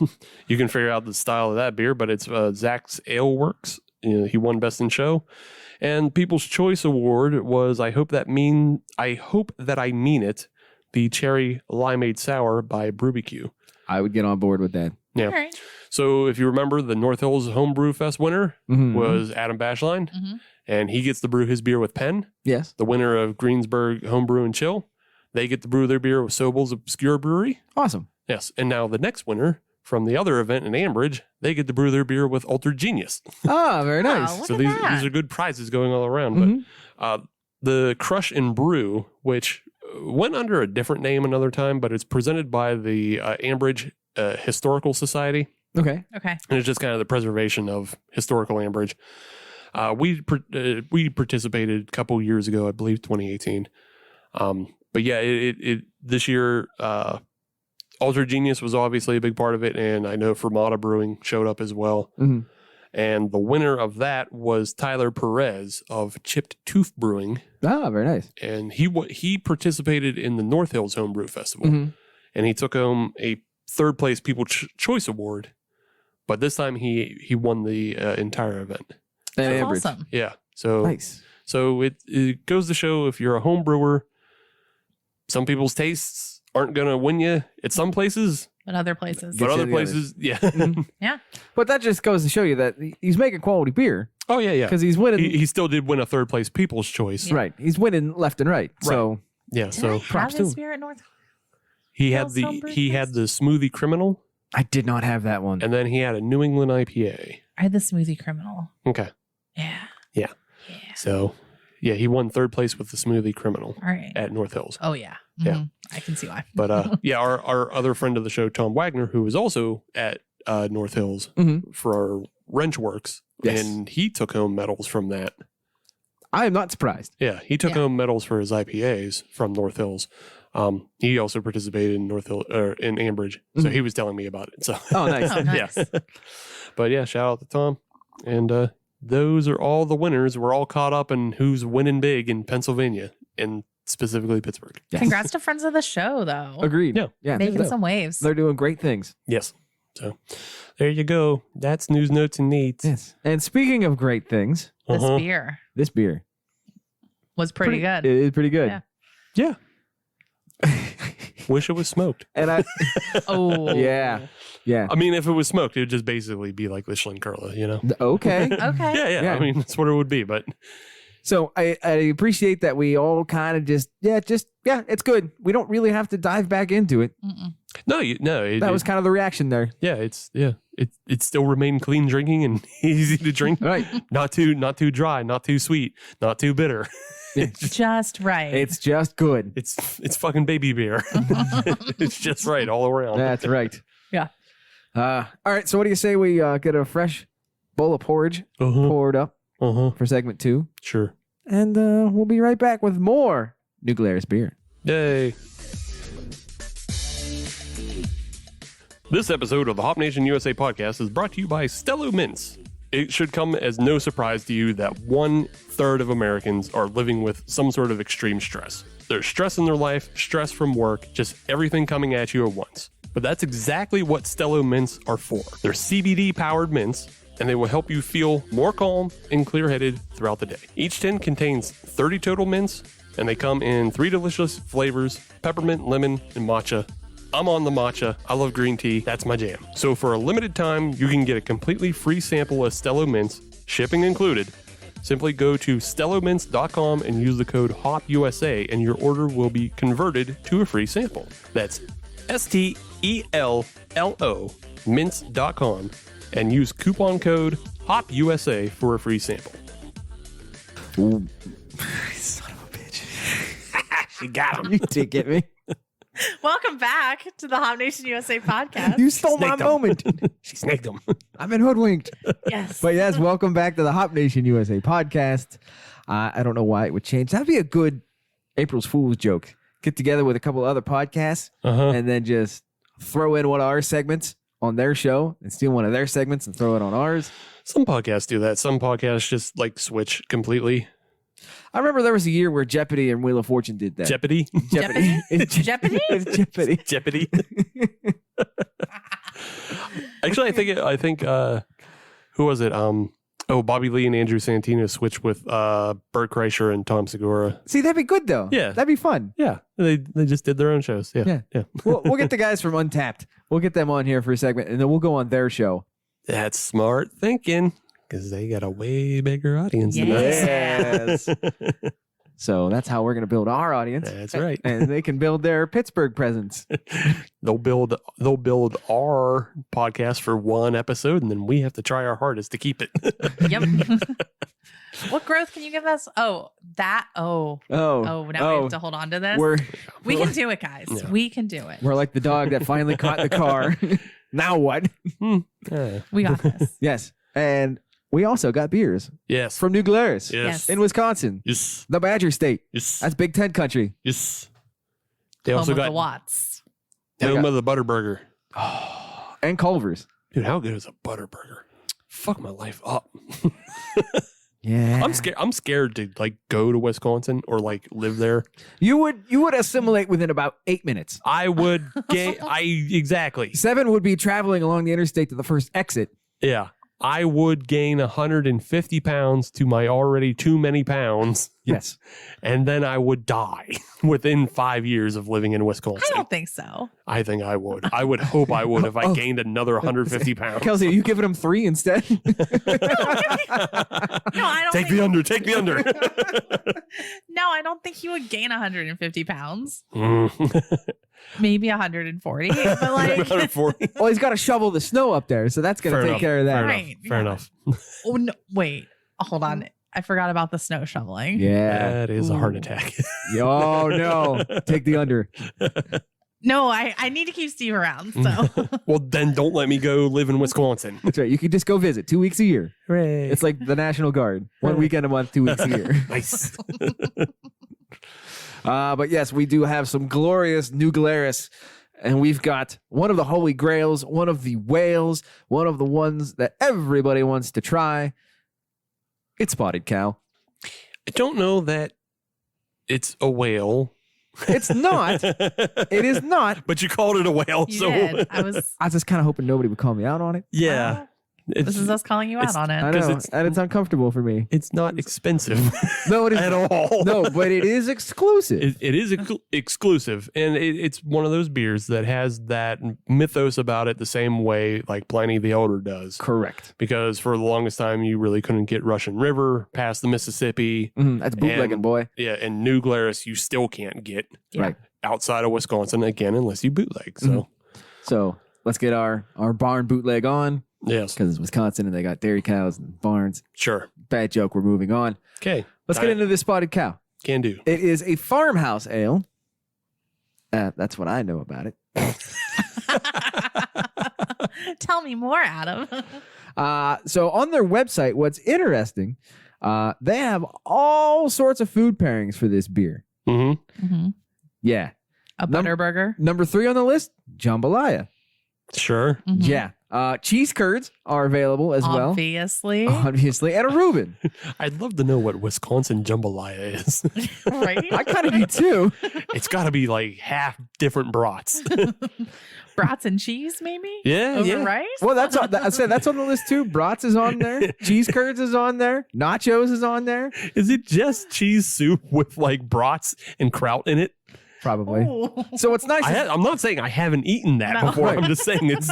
Oh. You can figure out the style of that beer, but it's Zach's Ale Works. He won Best in Show. And People's Choice Award was I Hope That I Mean It, the Cherry Limeade Sour by BrewBQ. I would get on board with that. Yeah. All right. So if you remember, the North Hills Homebrew Fest winner was Adam Bashline, and he gets to brew his beer with Penn. Yes. The winner of Greensburg Homebrew and Chill, they get to brew their beer with Sobel's Obscure Brewery. Awesome. Yes. And now the next winner from the other event in Ambridge, they get to brew their beer with Altered Genius. Ah, very nice. Wow. So Look at these that. are good prizes going all around. But the Crush and Brew, which went under a different name another time, but it's presented by the Ambridge Historical Society. Okay. Okay. And it's just kind of the preservation of historical Ambridge. We participated a couple years ago, I believe 2018. But yeah, it this year, Altered Genius was obviously a big part of it, and I know Fermata Brewing showed up as well. Mm-hmm. And the winner of that was Tyler Perez of Chipped Tooth Brewing, Ah, very nice. and he participated in the North Hills Homebrew Festival, and he took home a third place People's Choice Award. But this time he won the entire event. And That's Ambridge. awesome. Yeah, so Nice. so it goes to show if you're a home brewer, some people's tastes aren't going to win you at some places, But other places. but Gets other you the others. places, yeah. Yeah. But that just goes to show you that he's making quality beer Oh, yeah, yeah. because he's winning. He still did win a third place People's Choice. Yeah. Right. He's winning left and right. So Yeah, Did I so have props to this him. beer at North? he Hills had Homebrew he had Fest? the Smoothie Criminal, I did not have that one. and then he had a New England IPA. I had the Smoothie Criminal. Okay, Yeah. Yeah. Yeah. so yeah, he won third place with the Smoothie Criminal All right. at North Hills. Oh, yeah. Yeah. Mhm. I can see why. But yeah, our other friend of the show, Tom Wagner, who was also at North Hills for our Wrench Works, Yes. and he took home medals from that. I am not surprised. Yeah, he took Yeah. home medals for his IPAs from North Hills. He also participated in in Ambridge, so he was telling me about it. So Oh, nice. Oh, nice. yeah, but yeah, shout out to Tom. And those are all the winners. We're all caught up in who's winning big in Pennsylvania and specifically Pittsburgh. Yes. Congrats to friends of the show, though. Agreed. Yeah. Yeah. Making some waves. They're doing great things. Yes. So there you go. That's news, notes, and needs. Yes. And speaking of great things, This Uh-huh. beer this beer was pretty good. It is pretty good. Yeah. Yeah. Wish it was smoked. And I, Oh. yeah, yeah. I mean, if it was smoked, it would just basically be like the Schlenkerla, you know? Okay. Okay. Yeah. Yeah. I mean, that's what it would be. But So I appreciate that we all kind of just, it's good. We don't really have to dive back into it. Mm-mm. no. That was kind of the reaction there. It still remained clean drinking and easy to drink. Right. Not too dry, not too sweet, not too bitter. Just right. It's just good. It's fucking baby beer. It's just right all around. That's right. Yeah. All right. So what do you say we get a fresh bowl of porridge Uh-huh. poured up Uh-huh. for segment 2? Sure. And we'll be right back with more New Glarus beer. Yay. This episode of the Hop Nation USA podcast is brought to you by Stello Mints. It should come as no surprise to you that 1/3 of Americans are living with some sort of extreme stress. There's stress in their life, stress from work, just everything coming at you at once. But that's exactly what Stello Mints are for. They're CBD powered mints, and they will help you feel more calm and clear-headed throughout the day. Each tin contains 30 total mints, and they come in 3 delicious flavors: peppermint, lemon, and matcha. I'm on the matcha. I love green tea. That's my jam. So for a limited time, you can get a completely free sample of Stello Mints, shipping included, Simply go to stellomints.com and use the code HOPUSA, and your order will be converted to a free sample. That's STELLO mints.com and use coupon code HOPUSA for a free sample. Ooh. Son of a bitch. She got him. You did get me. Welcome back to the Hop Nation USA podcast. You stole my Snaked him. moment. She snaked him. I've been hoodwinked. Yes. But yes, welcome back to the Hop Nation USA podcast. I don't know why it would change. That'd be a good April's Fool's joke. Get together with a couple other podcasts and then just throw in one of our segments on their show and steal one of their segments and throw it on ours. Some podcasts do that. Some podcasts just like switch completely. I remember there was a year where Jeopardy and Wheel of Fortune did that. Jeopardy. Jeopardy. Jeopardy? It's Jeopardy. Jeopardy. Actually, I think who was it? Bobby Lee and Andrew Santino switched with Bert Kreischer and Tom Segura. See, that'd be good though. Yeah. That'd be fun. Yeah, they just did their own shows. Yeah. We'll get the guys from Untapped. We'll get them on here for a segment and then we'll go on their show. That's smart thinking because they got a way bigger audience than Yes. us. So that's how we're going to build our audience. That's right. And they can build their Pittsburgh presence. They'll build our podcast for one episode, and then we have to try our hardest to keep it. Yep. What growth can you give us? Now we have to hold on to this. We can do it, guys. Yeah. We can do it. We're like the dog that finally caught the car. Now what? Yeah. We got this. Yes. And we also got beers Yes. from New Glarus Yes. in Wisconsin, Yes. the Badger State. Yes. That's Big Ten country. Yes. They Home also of the got Watts. home of the Butterburger. And Culver's. Dude, how good is a Butterburger? Fuck my life up. Yeah. I'm scared to like go to Wisconsin or like live there. You would assimilate within about 8 minutes. I would exactly. 7 would be traveling along the interstate to the first exit. Yeah. I would gain 150 pounds to my already too many pounds, Yes. and then I would die within 5 years of living in Wisconsin. I don't think so. I think I would. I would hope I would if I gained another 150 pounds. Kelsey, are you giving him 3 instead? No, I don't Take think the under. Take the under. No, I don't think he would gain 150 pounds. Mm. Maybe 140. But like 140. Well, he's got to shovel the snow up there, so that's going Fair to take enough. care of that. Fair Right. enough. Fair enough. Oh no, wait. Hold on. I forgot about the snow shoveling. Yeah. That is a heart attack. Oh, no. Take the under. No, I need to keep Steve around. So Well, then don't let me go live in Wisconsin. That's right. You can just go visit 2 weeks a year. Hooray. It's like the National Guard. 1 weekend a month, 2 weeks a year. Nice. But yes, we do have some glorious New Glarus. And we've got one of the holy grails, one of the whales, one of the ones that everybody wants to try. It's Spotted Cow. I don't know that it's a whale. It's not. It is not. But you called it a whale. you so did. I was just kind of hoping nobody would call me out on it. yeah. Well, this is us calling you out on I it. Because know, it's- and it's uncomfortable for me. It's not expensive No, it is at all. No, but it is exclusive. It is exclusive, and it's one of those beers that has that mythos about it the same way like Pliny the Elder does. Correct. Because for the longest time, you really couldn't get Russian River past the Mississippi. That's bootlegging, And- boy. Yeah, and New Glarus, you still can't get Yeah. Right. outside of Wisconsin again unless you bootleg. So, Mhm. So let's get our barn bootleg on yes, because it's Wisconsin and they got dairy cows and barns. sure. Bad joke. We're moving on. Okay. Let's get into this Spotted Cow. Can do. It is a farmhouse ale. That's what I know about it. Tell me more, Adam. So on their website, what's interesting, they have all sorts of food pairings for this beer. Mm-hmm. Mm-hmm. Yeah. A Butterburger. Number 3 on the list, jambalaya. Sure. Mhm. Yeah. Cheese curds are available as Obviously. well. Obviously. And a Reuben. I'd love to know what Wisconsin jambalaya is. Right? I kind of do too. It's got to be like half different brats. Brats and cheese, maybe? Yeah, Over yeah. rice? Well, that's on, I said that's on the list too. Brats is on there. Cheese curds is on there. Nachos is on there. Is it just cheese soup with like brats and kraut in it? Probably. Oh. So what's nice is I'm not saying I haven't eaten that No. before. I'm just saying it's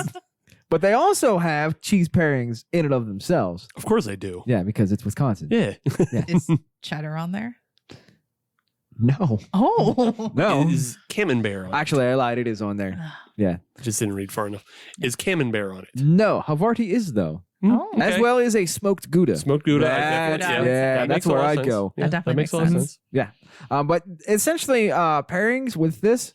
But they also have cheese pairings in and of themselves. Of course they do. Yeah, because it's Wisconsin. Yeah. Is cheddar on there? No. Oh. No. Is camembert on Actually, I lied. It is on there. Yeah. it? Just didn't read far enough. Is camembert on it? No. Havarti is, though. Oh. Okay. As well as a smoked Gouda. Smoked Gouda. That's- That that's makes a where lot of I'd sense. go. Yeah, That definitely makes a lot makes of sense. sense. Yeah. But essentially, pairings with this,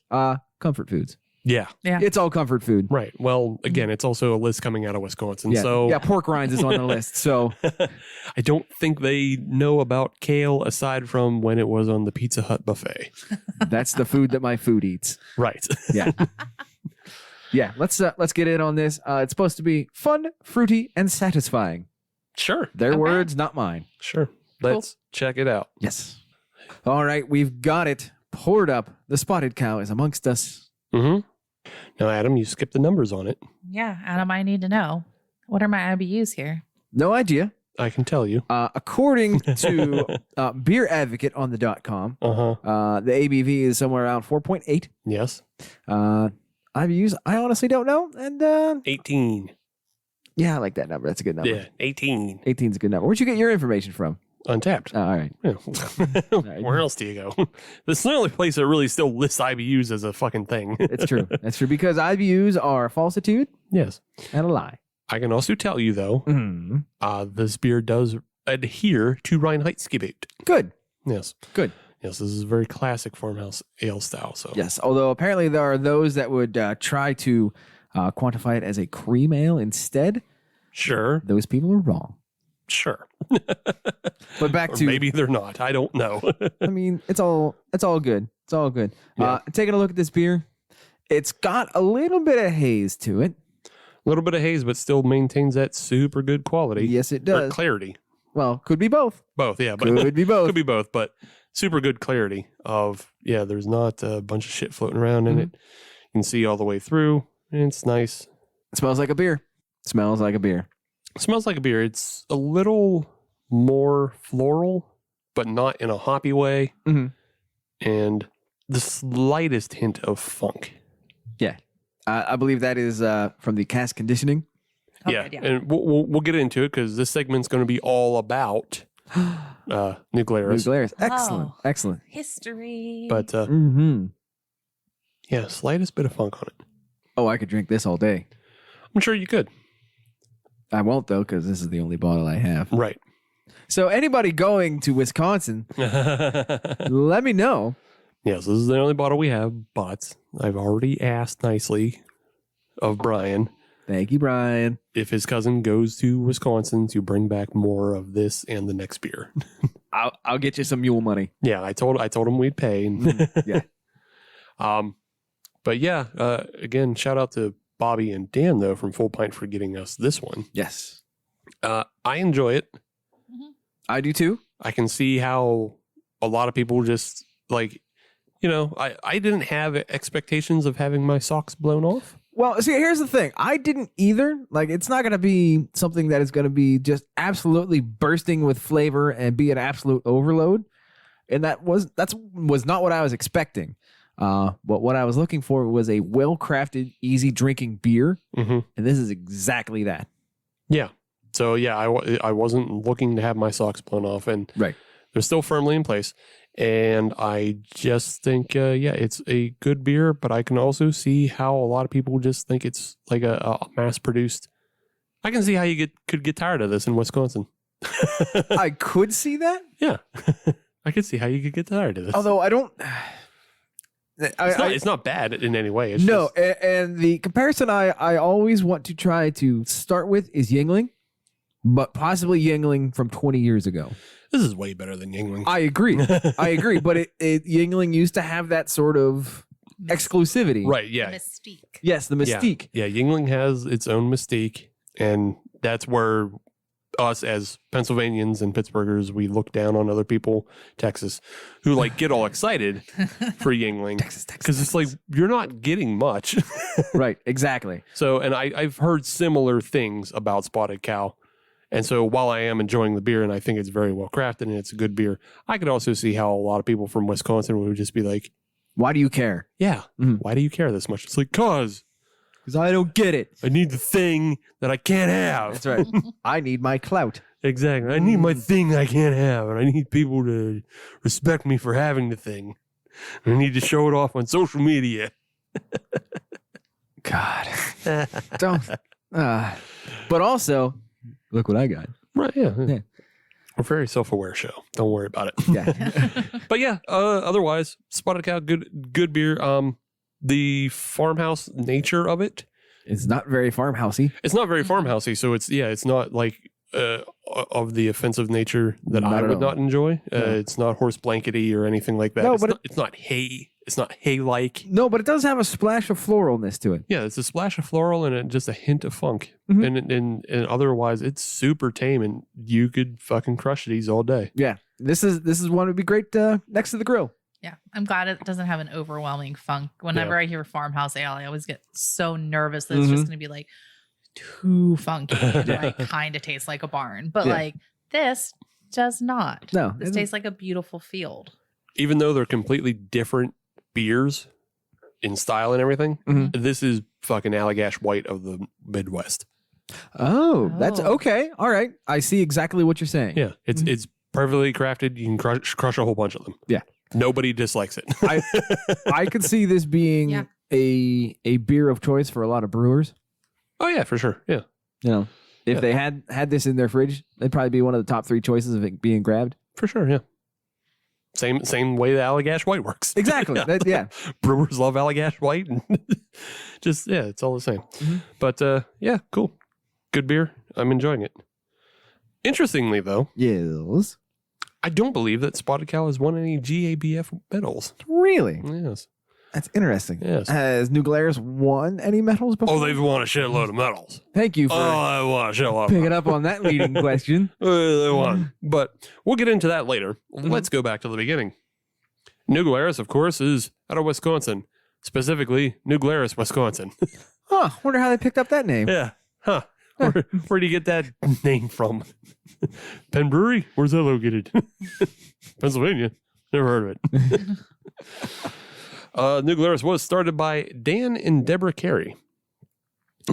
comfort foods. Yeah. Yeah. It's all comfort food. Right. Well, again, it's also a list coming out of Wisconsin. Yeah. So yeah, pork rinds is on the list. So I don't think they know about kale aside from when it was on the Pizza Hut buffet. that's the food that my food eats. Right. Yeah. Yeah. Let's get in on this. It's supposed to be fun, fruity, and satisfying. Sure. Their Okay. words, not mine. Sure. Let's check it out. Yes. All right, we've got it poured up. The spotted cow is amongst us. Mm-hmm. Now, Adam, you skipped the numbers on it. Yeah, Adam, I need to know. What are my IBUs here? No idea. I can tell you. According to Beer Advocate on the .com, Uh-huh. the ABV is somewhere around 4.8. Yes. IBUs, I honestly don't know. And 18. yeah, I like that number. That's a good number. Yeah. 18. 18 is a good number. Where'd you get your information from? Untapped. All right. Yeah. Where else do you go? This is the only place that really still lists IBUs as a fucking thing. It's true. That's true because IBUs are falsitude Yes. and a lie. I can also tell you, though, this beer does adhere to Reinheitsgebot. Good. Yes. Good. Yes, this is a very classic farmhouse ale style. So Yes. Although apparently there are those that would try to quantify it as a cream ale instead. Sure. Those people are wrong. Sure. But back Or to maybe they're not. I don't know. I mean, it's all good. It's all good. Yeah. Taking a look at this beer, it's got a little bit of haze to it. A little bit of haze, but still maintains that super good quality. Yes, it Or does. clarity. Well, could be both. Both, yeah. But Could be both. Could be both, but super good clarity of, yeah, there's not a bunch of shit floating around in it. You can see all the way through. And it's nice. It smells like a beer. Smells like a beer. It smells like a beer. It's a little more floral, but not in a hoppy way. Mhm. And the slightest hint of funk. Yeah. I believe that is from the cask conditioning. Oh, yeah. good, yeah. And we'll get into it because this segment's going to be all about New Glarus. New Glarus. Excellent. Oh. Excellent. History. But Mm-hmm. yeah, slightest bit of funk on it. Oh, I could drink this all day. I'm sure you could. I won't, though, because this is the only bottle I have. Right. So anybody going to Wisconsin, let me know. Yes, this is the only bottle we have, but I've already asked nicely of Brian Thank you, Brian. if his cousin goes to Wisconsin to bring back more of this and the next beer. I'll get you some mule money. Yeah, I told him we'd pay. And Yeah. But yeah, again, shout out to Bobby and Dan though from Full Pint for getting us this one. Yes. I enjoy it. I do too. I can see how a lot of people just like, I didn't have expectations of having my socks blown off. Well, see, here's the thing. I didn't either. Like, it's not going to be something that is going to be just absolutely bursting with flavor and be an absolute overload. And that was not what I was expecting. But what I was looking for was a well-crafted, easy drinking beer. Mm-hmm. And this is exactly that. Yeah. So yeah, I wasn't looking to have my socks blown off, and Right. they're still firmly in place. And I just think, it's a good beer, but I can also see how a lot of people just think it's like a mass-produced. I can see how you could get tired of this in Wisconsin. I could see that. Yeah, I could see how you could get tired of this. Although I don't. It's not bad in any way. It's No, just- and the comparison I always want to try to start with is Yingling, but possibly Yingling from 20 years ago. this is way better than Yingling. I agree. But Yingling used to have that sort of exclusivity. Right? Yeah. Mystique. Yes, the mystique. Yeah, Yingling has its own mystique, and that's where us as Pennsylvanians and Pittsburghers, we look down on other people, Texas, who like get all excited for Yingling because it's like you're not getting much. Right, exactly. So, and I've heard similar things about Spotted Cow. And so while I am enjoying the beer and I think it's very well crafted and it's a good beer, I could also see how a lot of people from Wisconsin would just be like, Why do you care? yeah, Mhm. why do you care this much? It's like, cause Because I don't get it. I need the thing that I can't have. That's right. I need my clout. Exactly. I need my thing I can't have, and I need people to respect me for having the thing. And I need to show it off on social media. God. Don't. But also, look what I got. Right, yeah. Yeah. We're a very self-aware show. Don't worry about it. Yeah. But yeah, otherwise, Spotted Cow, good beer. The farmhouse nature of it. It's not very farmhousey. It's not very farmhousey, so it's not like of the offensive nature that Not I at would all. not enjoy. No. It's not horse blankety or anything like that. No, It's not hay. It's not hay-like. No, but it does have a splash of floralness to it. Yeah, it's a splash of floral and just a hint of funk. Mhm. And otherwise, it's super tame, and you could fucking crush these all day. Yeah. This is one that would be great next to the grill. Yeah, I'm glad it doesn't have an overwhelming funk. Whenever I hear farmhouse ale, I always get so nervous that it's just going to be like too funky. And like kind of tastes like a barn, but Yeah. like this does not. No, This tastes like a beautiful field. Even though they're completely different beers in style and everything, this is fucking Allagash White of the Midwest. Oh, that's Oh. okay. All right. I see exactly what you're saying. Yeah, it's perfectly crafted. You can crush a whole bunch of them. Yeah. Nobody dislikes it. I could see this being Yeah. a beer of choice for a lot of brewers. Oh yeah, for sure. Yeah. You know, if Yeah. they had this in their fridge, it'd probably be one of the top 3 choices of it being grabbed. For sure, yeah. Same way the Allagash White works. Exactly. Yeah. Brewers love Allagash White, and just it's all the same. But yeah, cool, good beer. I'm enjoying it. Interestingly, though, Yes. I don't believe that Spotted Cow has won any GABF medals. Really? Yes. That's interesting. Yes. Has New Glarus won any medals before? Oh, they've won a shitload of medals. Thank you for They won a shitload. picking up on that leading question. They won. But we'll get into that later. Let's go back to the beginning. New Glarus, of course, is out of Wisconsin, specifically New Glarus, Wisconsin. Huh. Wonder how they picked up that name. Yeah. Huh. Where do you get that name from? Penn Brewery? Where's that located? Pennsylvania. Never heard of it. New Glarus was started by Dan and Deborah Carey.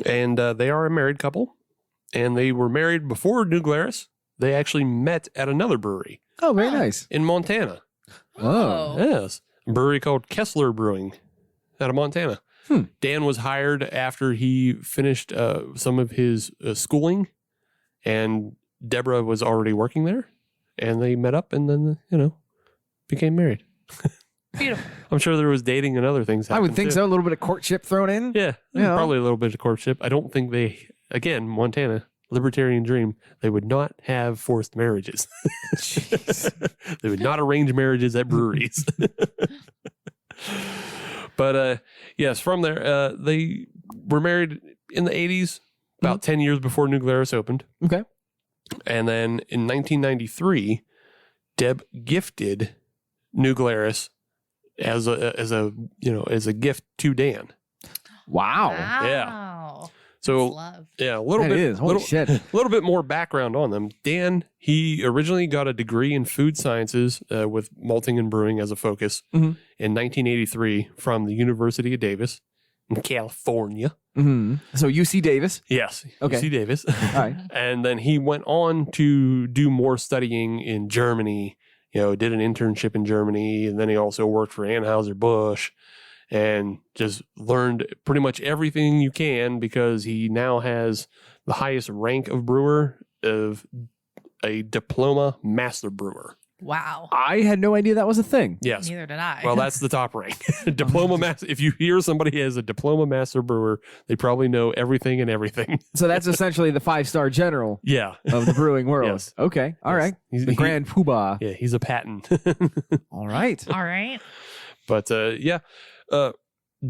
And they are a married couple. And they were married before New Glarus. They actually met at another brewery Oh, very nice. in Montana. Oh. Yes. A brewery called Kessler Brewing out of Montana. Dan was hired after he finished some of his schooling, and Deborah was already working there, and they met up and then, became married. Beautiful. I'm sure there was dating and other things I would happened, think too. so. A little bit of courtship thrown in. Yeah, Yeah. probably a little bit of courtship. I don't think again, Montana, libertarian dream, they would not have forced marriages. They would not arrange marriages at breweries. But yes, from there, they were married in the 80s, about 10 years before New Glarus opened. Okay. And then in 1993, Deb gifted New Glarus as a gift to Dan. Wow. Wow. So Love. yeah, a little That bit, is. Holy shit. little bit more background on them. Dan, he originally got a degree in food sciences with malting and brewing as a focus Mhm. in 1983 from the University of Davis in California. So UC Davis. Yes, Okay. UC Davis. All right. And then he went on to do more studying in Germany. Did an internship in Germany, and then he also worked for Anheuser-Busch. And just learned pretty much everything you can because he now has the highest rank of brewer of a diploma master brewer. Wow. I had no idea that was a thing. Yes. Neither did I. Well, that's the top rank. Diploma master. If you hear somebody has a diploma master brewer, they probably know everything and everything. So that's essentially the 5-star general Yeah. of the brewing world. Yes. Okay. All right. He's- The he- grand poobah. Yeah, he's a patent. All right. All right. But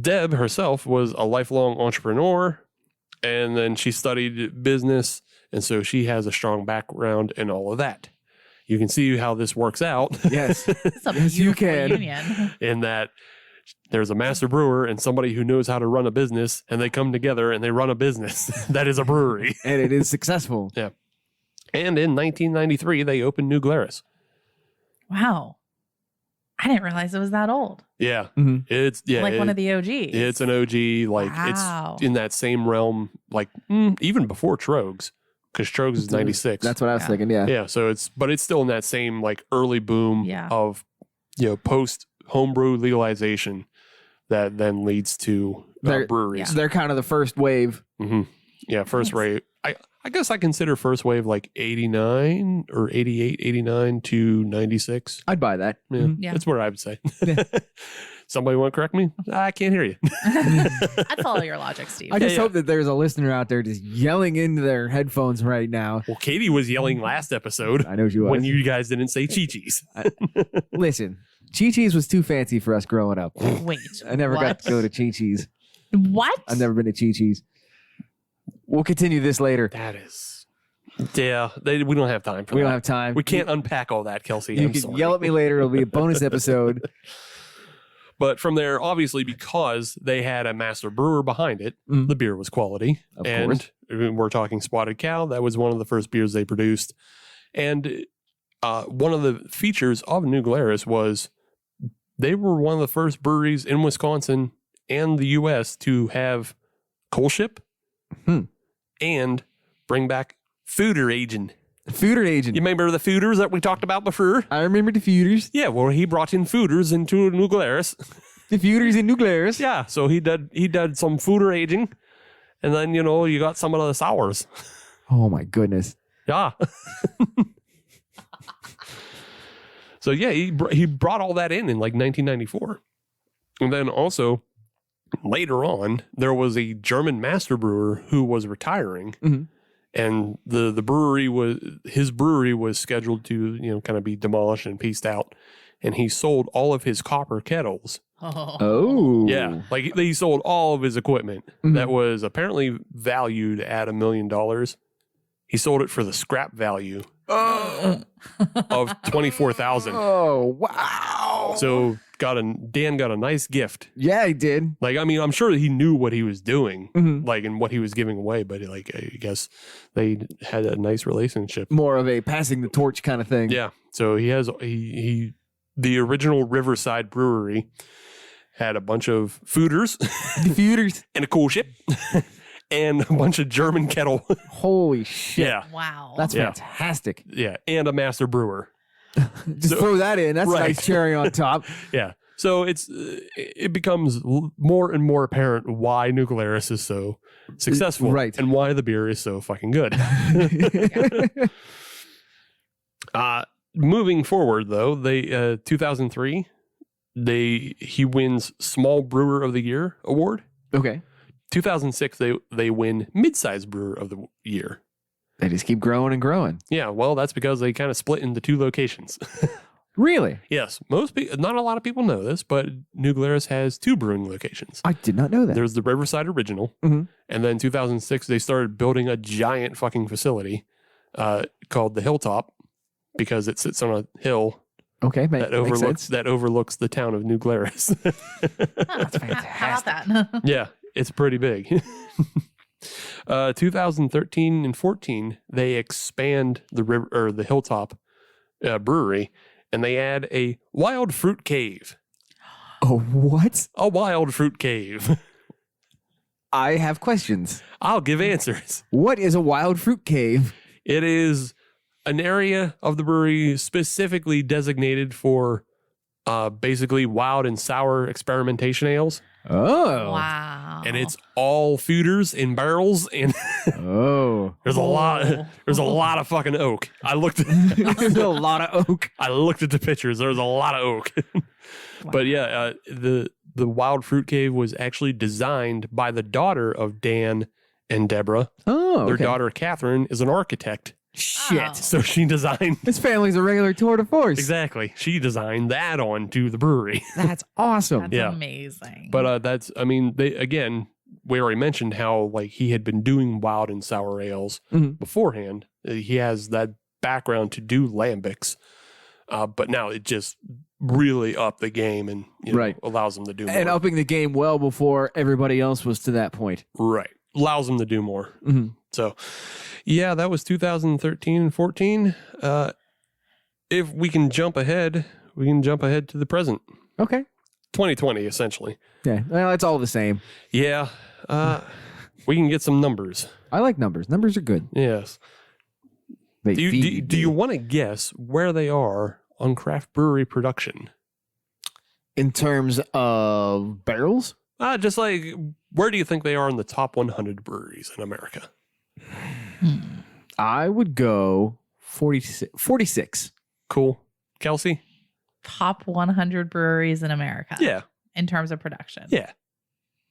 Deb herself was a lifelong entrepreneur, and then she studied business, and so she has a strong background in all of that. You can see how this works out Yes. It's a Yes, you beautiful can. union. in that there's a master brewer and somebody who knows how to run a business, and they come together and they run a business that is a brewery. And it is successful. And in 1993, they opened New Glarus. Wow. I didn't realize it was that old. Yeah. Mhm. It's Like one of the OGs. It's an OG. Like Wow. it's in that same realm, like even before Trogs, because Trogs is 96. That's what I was thinking. Yeah. Yeah. So it's still in that same like early boom Yeah. of, post homebrew legalization that then leads to breweries. They're kind of the first wave. hmm Yeah. First Nice. wave. I guess I consider first wave like 89 or 88, 89 to 96. I'd buy that. Yeah, Mhm. Yeah. that's what I would say. Somebody want to correct me? I can't hear you. I'd follow your logic, Steve. I just yeah. hope that there's a listener out there just yelling into their headphones right now. Well, Katie was yelling last episode I know she was. when you guys didn't say Chi-Chi's. Listen, Chi-Chi's was too fancy for us growing up. Wait. I never what? got to go to Chi-Chi's. What? I've never been to Chi-Chi's. We'll continue this later. That is, yeah. We don't have time for We that. don't have time. We can't unpack all that, Kelsey. You I'm can sorry. yell at me later. It'll be a bonus episode. But from there, obviously, because they had a master brewer behind it, Mhm. the beer was quality. Of and we're talking Spotted Cow. That was one of the first beers they produced. And one of the features of New Glarus was they were one of the first breweries in Wisconsin and the U.S. to have coal ship and bring back fooder aging. Fooder agent. You remember the fooders that we talked about before? I remember the feuders. Yeah, well, he brought in fooders into New Glarus. The feuders in New Glarus. Yeah, so he did some fooder aging, and then you got some of the sours. Oh my goodness. Yeah. So yeah, he brought all that in like 1994, and then also later on there was a German master brewer who was retiring, Mhm. and the brewery was scheduled to kind of be demolished and pieced out, and he sold all of his copper kettles. Oh. Yeah, like he sold all of his equipment Mhm. that was apparently valued at $1 million. He sold it for the scrap value of 24,000. Oh, wow. So Dan got a nice gift. Yeah, he did. Like, I mean, I'm sure he knew what he was doing, Mhm. like, and what he was giving away, but like, I guess they had a nice relationship. More of a passing the torch kind of thing. Yeah. So the original Riverside Brewery had a bunch of fooders The feuders. and a cool ship and a bunch of German kettle. Holy shit. Yeah. Wow. That's Yeah. fantastic. Yeah. And a master brewer. Just throw that in. That's Right. a nice cherry on top. Yeah. So it becomes more and more apparent why New Glarus is so successful, Right. and why the beer is so fucking good. Moving forward, though, they 2003, he wins Small Brewer of the Year award. Okay. 2006, they win Mid-Size Brewer of the Year. They just keep growing and growing. Yeah, well, that's because they kind of split into two locations. Really? Yes, not a lot of people know this, but New Glarus has two brewing locations. I did not know that. There's the Riverside Original, Mhm. and then 2006 they started building a giant fucking facility called the Hilltop because it sits on a hill Okay, that overlooks the town of New Glarus. That's fantastic. How about that? Yeah, it's pretty big. 2013 and 14 they expand the Hilltop brewery, and they add a wild fruit cave. Oh, what? A wild fruit cave. I have questions. I'll give answers. What is a wild fruit cave? It is an area of the brewery specifically designated for basically wild and sour experimentation ales. Oh. Wow. And it's all fooders in barrels, and Oh. there's a lot of fucking oak. I looked at There's a lot of oak. the pictures. There's a lot of oak. But yeah, the wild fruit cave was actually designed by the daughter of Dan and Deborah. Oh, Their okay. daughter Catherine is an architect. Shit. Oh. So she designed This family's a regular tour de force. exactly. She designed that onto the brewery. That's awesome. That's Yeah. amazing. But we already mentioned how like he had been doing wild and sour ales Mhm. beforehand. He has that background to do lambics, but now it just really upped the game and Right. allows him to do more. And upping the game well before everybody else was to that point. Right, allows him to do more. Mhm. So, yeah, that was 2013 and 14. If we can jump ahead, we can jump ahead to the present. Okay. 2020, essentially. Yeah. Well, it's all the same. Yeah. We can get some numbers. I like numbers. Numbers are good. Yes. They Do you want to guess where they are on craft brewery production? in terms of barrels? Just like, where do you think they are in the top 100 breweries in America? I would go 46. Cool. Kelsey? Top 100 breweries in America. Yeah. In terms of production. Yeah.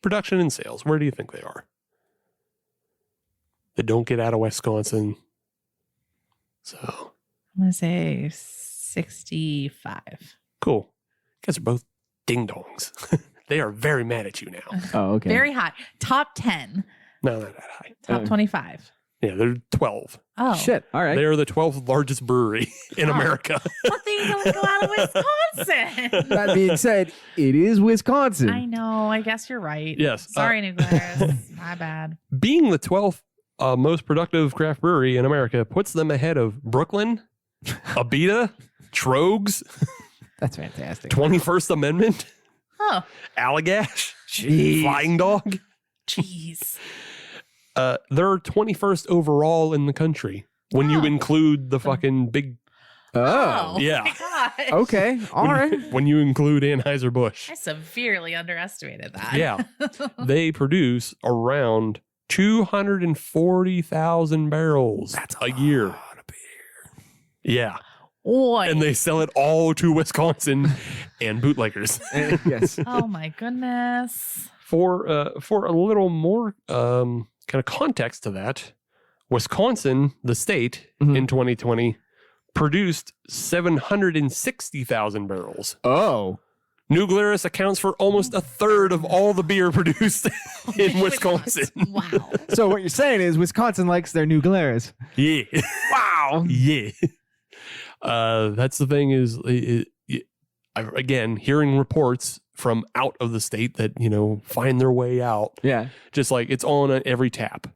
Production and sales. Where do you think they are? They don't get out of Wisconsin. So. I'm going to say 65. Cool. You guys are both ding dongs. They are very mad at you now. Oh, okay. Very high. Top 10. No, not that high. Top 25. Yeah, they're 12. Oh. Shit. All right. They are the 12th largest brewery in America. But they don't go out of Wisconsin. That being said, it is Wisconsin. I know. I guess you're right. Yes. Sorry, New Glarus. My bad. Being the 12th most productive craft brewery in America puts them ahead of Brooklyn, Abita, Trogs, That's fantastic. 21st Amendment, Oh. Allagash, Jeez. Flying Dog. Jeez. They're 21st overall in the country when you include the fucking big. Oh. Yeah. My gosh. Okay. All right. When you include Anheuser-Busch. I severely underestimated that. Yeah. They produce around 240,000 barrels a year. Lot of beer. Yeah. Boy. And they sell it all to Wisconsin and bootleggers. Yes. Oh my goodness. For a little more kind of context to that, Wisconsin, the state, in 2020 produced 760,000 barrels. Oh. New Glarus accounts for almost a third of all the beer produced in Wisconsin. Wow. So what you're saying is Wisconsin likes their New Glarus. Yeah. Wow. Yeah. That's the thing is, again, hearing reports from out of the state that, find their way out. Yeah. Just like it's on every tap,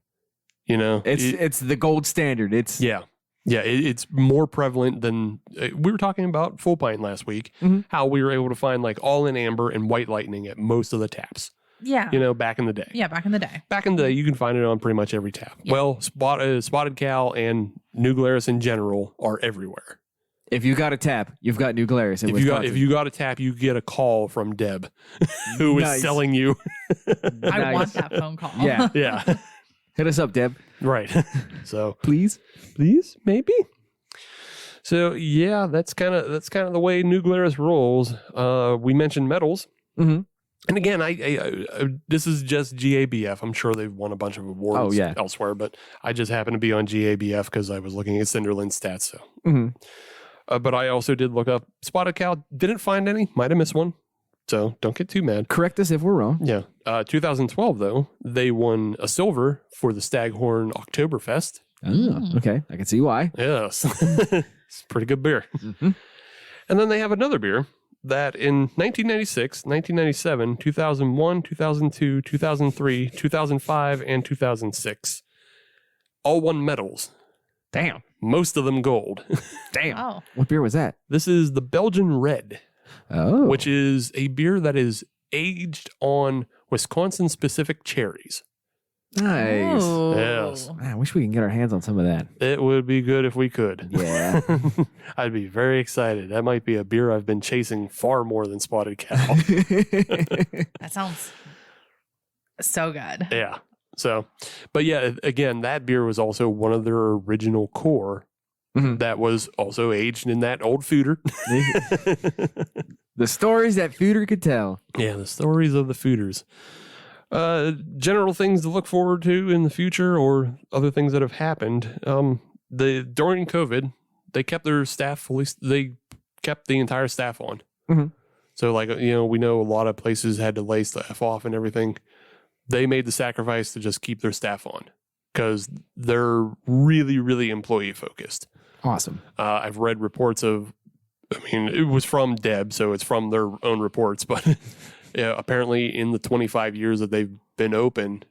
It's the gold standard. It's Yeah. Yeah. It's more prevalent than we were talking about Full Pint last week, how we were able to find like all in amber and white lightning at most of the taps, Yeah. back in the day. Yeah, back in the day. Back in the day, you can find it on pretty much every tap. Yeah. Well, Spotted Cow and New Glarus in general are everywhere. if you got a tap, you've got New Glarus in Wisconsin. If you got a tap, you get a call from Deb, who is Nice. selling you. I want that phone call. Yeah. Yeah, Hit us up, Deb. right. So Please. maybe. So yeah, that's kind of the way New Glarus rolls. We mentioned medals, Mhm. and again, I this is just GABF. I'm sure they've won a bunch of awards elsewhere, but I just happened to be on GABF because I was looking at Cinderland's stats. So, Mhm. But I also did look up Spotted Cow. Didn't find any. Might have missed one. So don't get too mad. Correct us if we're wrong. Yeah. 2012 though, they won a silver for the Staghorn Oktoberfest. Oh, okay. I can see why. Yes. It's pretty good beer. Mhm. And then they have another beer that in 1996, 1997, 2001, 2002, 2003, 2005, and 2006 all won medals. Damn. Most of them gold. Damn. Oh. What beer was that? This is the Belgian Red, Oh. which is a beer that is aged on Wisconsin-specific cherries. Nice. Oh. Yes. Man, I wish we can get our hands on some of that. It would be good if we could. Yeah. I'd be very excited. That might be a beer I've been chasing far more than Spotted Cow. That sounds so good. Yeah. So, but yeah, again, that beer was also one of their original core Mhm. that was also aged in that old fooder. The stories that Fooder could tell. Yeah, the stories of the fooders. General things to look forward to in the future or other things that have happened. During COVID, they kept their staff they kept the entire staff on. Mhm. So like, we know a lot of places had to lay staff off and everything. They made the sacrifice to just keep their staff on because they're really, really employee focused. Awesome. I've read reports it was from Deb, so it's from their own reports, but yeah, apparently in the 25 years that they've been open,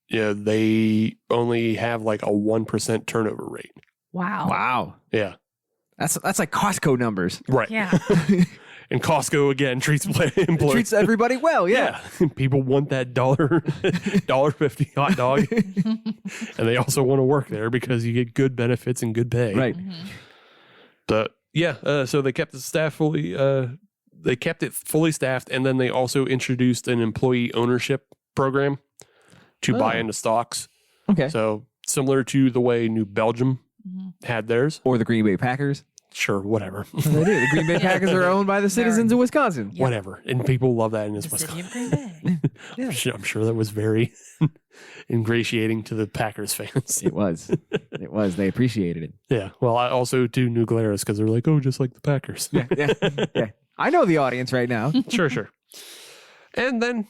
they only have like a 1% turnover rate. Wow. Wow. Yeah. That's like Costco numbers. Right. Yeah. And Costco again treats employees. Treats everybody well. Yeah. People want that $1.50 hot dog. And they also want to work there because you get good benefits and good pay. Right. But so they kept the staff fully fully staffed, and then they also introduced an employee ownership program to buy into stocks. Okay. So similar to the way New Belgium had theirs. Or the Green Bay Packers. Sure, whatever. They do. The Green Bay Packers are owned by the citizens of Wisconsin. Yeah. Whatever. And people love that in this The city Wisconsin. of Green Bay. I'm sure that was very ingratiating to the Packers fans. It was. It was. They appreciated it. Yeah. Well, I also do New Glarus because they're like, oh, just like the Packers. Yeah. I know the audience right now. Sure. And then,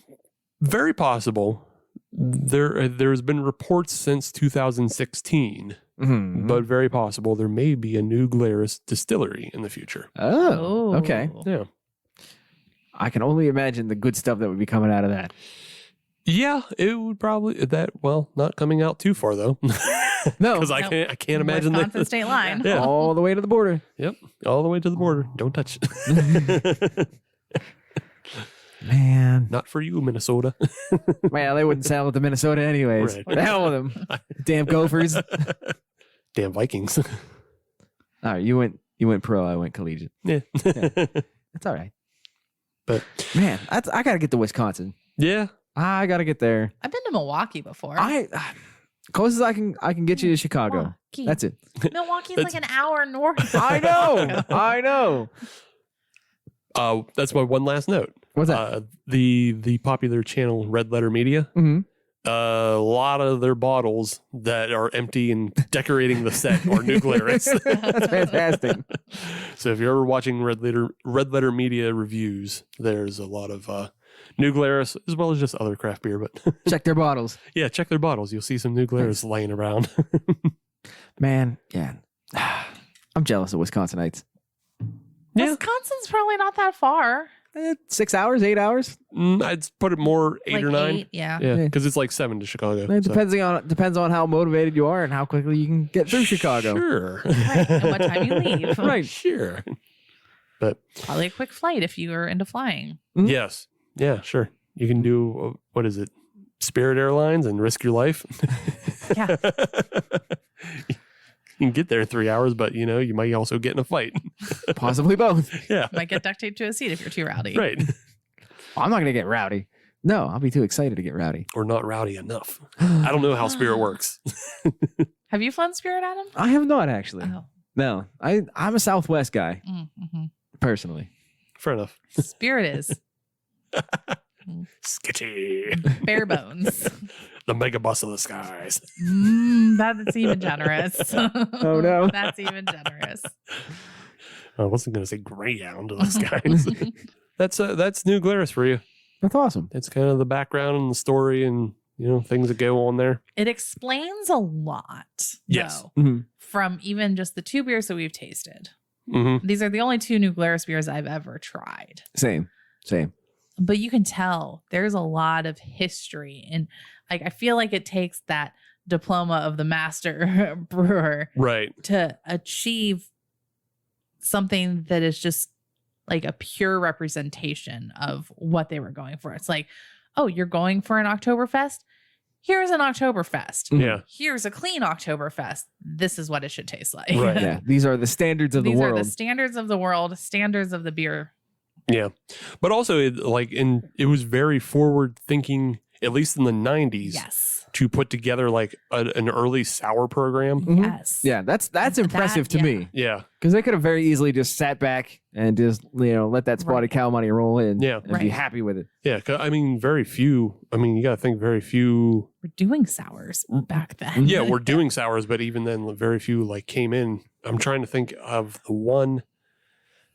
very possible, there's been reports since 2016, but very possible there may be a new Glarus distillery in the future. Oh, okay. Yeah. I can only imagine the good stuff that would be coming out of that. Yeah, it would probably not coming out too far though. No, Because I can't imagine Wisconsin that. state line. Yeah. all the way to the border. Yep. All the way to the border. Don't touch. Man. Not for you, Minnesota. Well, they wouldn't sell it to Minnesota anyways. Right. The hell with them. Damn Gophers. Damn Vikings. All right, you went pro, I went collegiate. Yeah. That's all right. But Man, I got to get to Wisconsin. yeah. I got to get there. I've been to Milwaukee before. Closest I can get you to Chicago. Milwaukee. That's it. Milwaukee's like an hour north. I know. That's my one last note. What's that? The popular channel Red Letter Media. Mm-hmm. A lot of their bottles that are empty and decorating the set are New Glarus. That's fantastic. So if you're ever watching Red Letter Media reviews, there's a lot of New Glarus as well as just other craft beer. But Check their bottles. yeah, check their bottles. You'll see some New Glarus laying around. Man, yeah. I'm jealous of Wisconsinites. Yeah. Wisconsin's probably not that far. 6 hours, 8 hours. I'd put it more 8 or 9. 8, yeah. Yeah, because it's like 7 to Chicago. It depends on how motivated you are and how quickly you can get through Chicago. Sure. Right. And what time you leave. Right. Sure. But Probably a quick flight if you are into flying. Mhm. yes. Yeah, sure. You can do, what is it? Spirit Airlines and risk your life. Yeah. You can get there in 3 hours, but you might also get in a fight. Possibly both. Yeah. Might get duct taped to a seat if you're too rowdy. Right. I'm not going to get rowdy. No, I'll be too excited to get rowdy. Or not rowdy enough. I don't know how Spirit works. Have you flown Spirit, Adam? I have not actually. Oh. No, I'm a Southwest guy, Mm-hmm. personally. Fair enough. Spirit is Sketchy. bare bones. The mega bus of the skies. That's even generous. Oh, no. That's even generous. I wasn't going to say Greyhound of the skies. That's New Glarus for you. That's awesome. It's kind of the background and the story and things that go on there. It explains a lot, Yes. though, Mhm. from even just the 2 beers that we've tasted. Mm-hmm. These are the only 2 New Glarus beers I've ever tried. Same. But you can tell there's a lot of history. And I feel like it takes that diploma of the master brewer Right. to achieve something that is just like a pure representation of what they were going for. It's like, oh, you're going for an Oktoberfest? Here's an Oktoberfest. Yeah. Here's a clean Oktoberfest. This is what it should taste like. Right. Yeah, these are the standards of These the are world. the standards of the world, standards of the beer. Yeah. But also, it was very forward thinking, at least in the 90s, Yes. to put together like an early sour program. Mhm. Yes. Yeah, that's impressive to yeah. me Yeah. because they could have very easily just sat back and just let that spotted Right. cow money roll in. Yeah. and be Right. happy with it. Yeah. 'Cause, very few. You got to think very few. We're doing sours back then. Yeah, we're doing sours, but even then, very few came in. I'm trying to think of the one.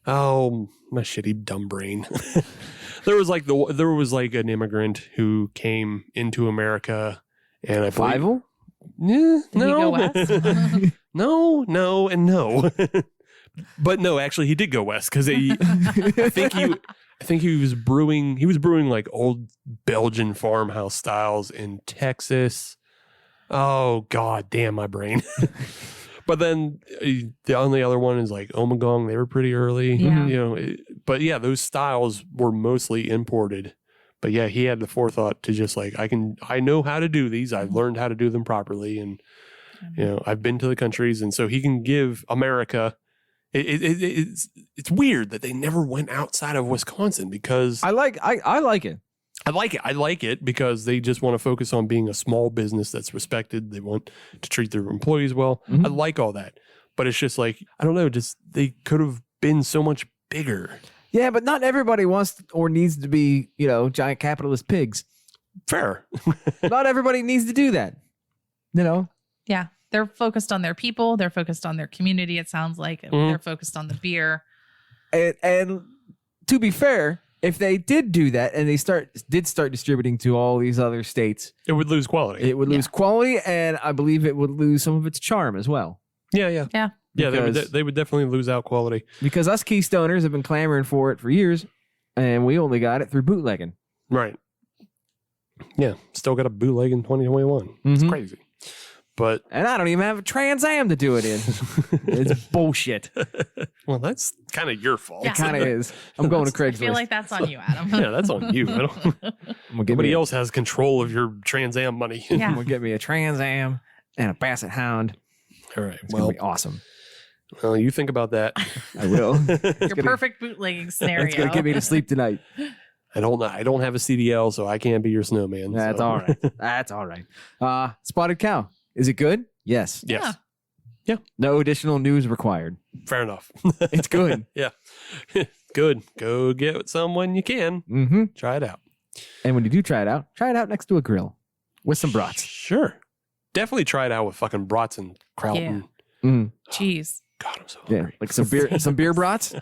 Oh, my shitty dumb brain. There was an immigrant who came into America, and I believe, Fievel? Yeah, Did he go west? no, and no. But no, actually, he did go west because I think he was brewing. He was brewing like old Belgian farmhouse styles in Texas. Oh God, damn my brain. But then the only other one is like Omagong. They were pretty early, Yeah. But yeah, those styles were mostly imported. But yeah, he had the forethought to just like, I know how to do these. I've learned how to do them properly. And, I've been to the countries. And so he can give America, it's weird that they never went outside of Wisconsin because I like it. I like it. I like it because they just want to focus on being a small business that's respected. They want to treat their employees well. I like all that. But it's just like, I don't know, just they could have been so much bigger. Yeah, but not everybody wants or needs to be, giant capitalist pigs. Fair. Not everybody needs to do that. Yeah. They're focused on their people. They're focused on their community. It sounds like they're focused on the beer. And to be fair, if they did do that and they did start distributing to all these other states, It would lose quality. it would lose quality, and I believe it would lose some of its charm as well. Yeah. Yeah, Because- they would definitely lose out quality. Because us Keystoners have been clamoring for it for years, and we only got it through bootlegging. Right. Yeah. Still got a bootleg in 2021. It's crazy. But And I don't even have a Trans Am to do it in. It's bullshit. well, that's kind of your fault. Yeah. It kind of is. I'm going to I Craigslist. feel like that's on you, Adam. Yeah, that's on you. I don't, I'm gonna get nobody me, else has control of your Trans Am money. I'm Yeah. gonna get me a Trans Am and a Basset Hound. All right. It's Well, gonna be awesome. you think about that. I will. Your perfect bootlegging scenario. It's gonna get me to sleep tonight. I don't have a CDL, so I can't be your snowman. That's so. all right. That's all right. Spotted Cow. Is it good? Yes. Yes. No additional news required. Fair enough. It's good. Yeah. Good. Go get some when you can. Mm-hmm. Try it out. And when you do try it out next to a grill with some brats. Sure. Definitely try it out with fucking brats and kraut. Yeah. And, Mm. Jeez. God, I'm so Yeah, hungry. like some beer brats.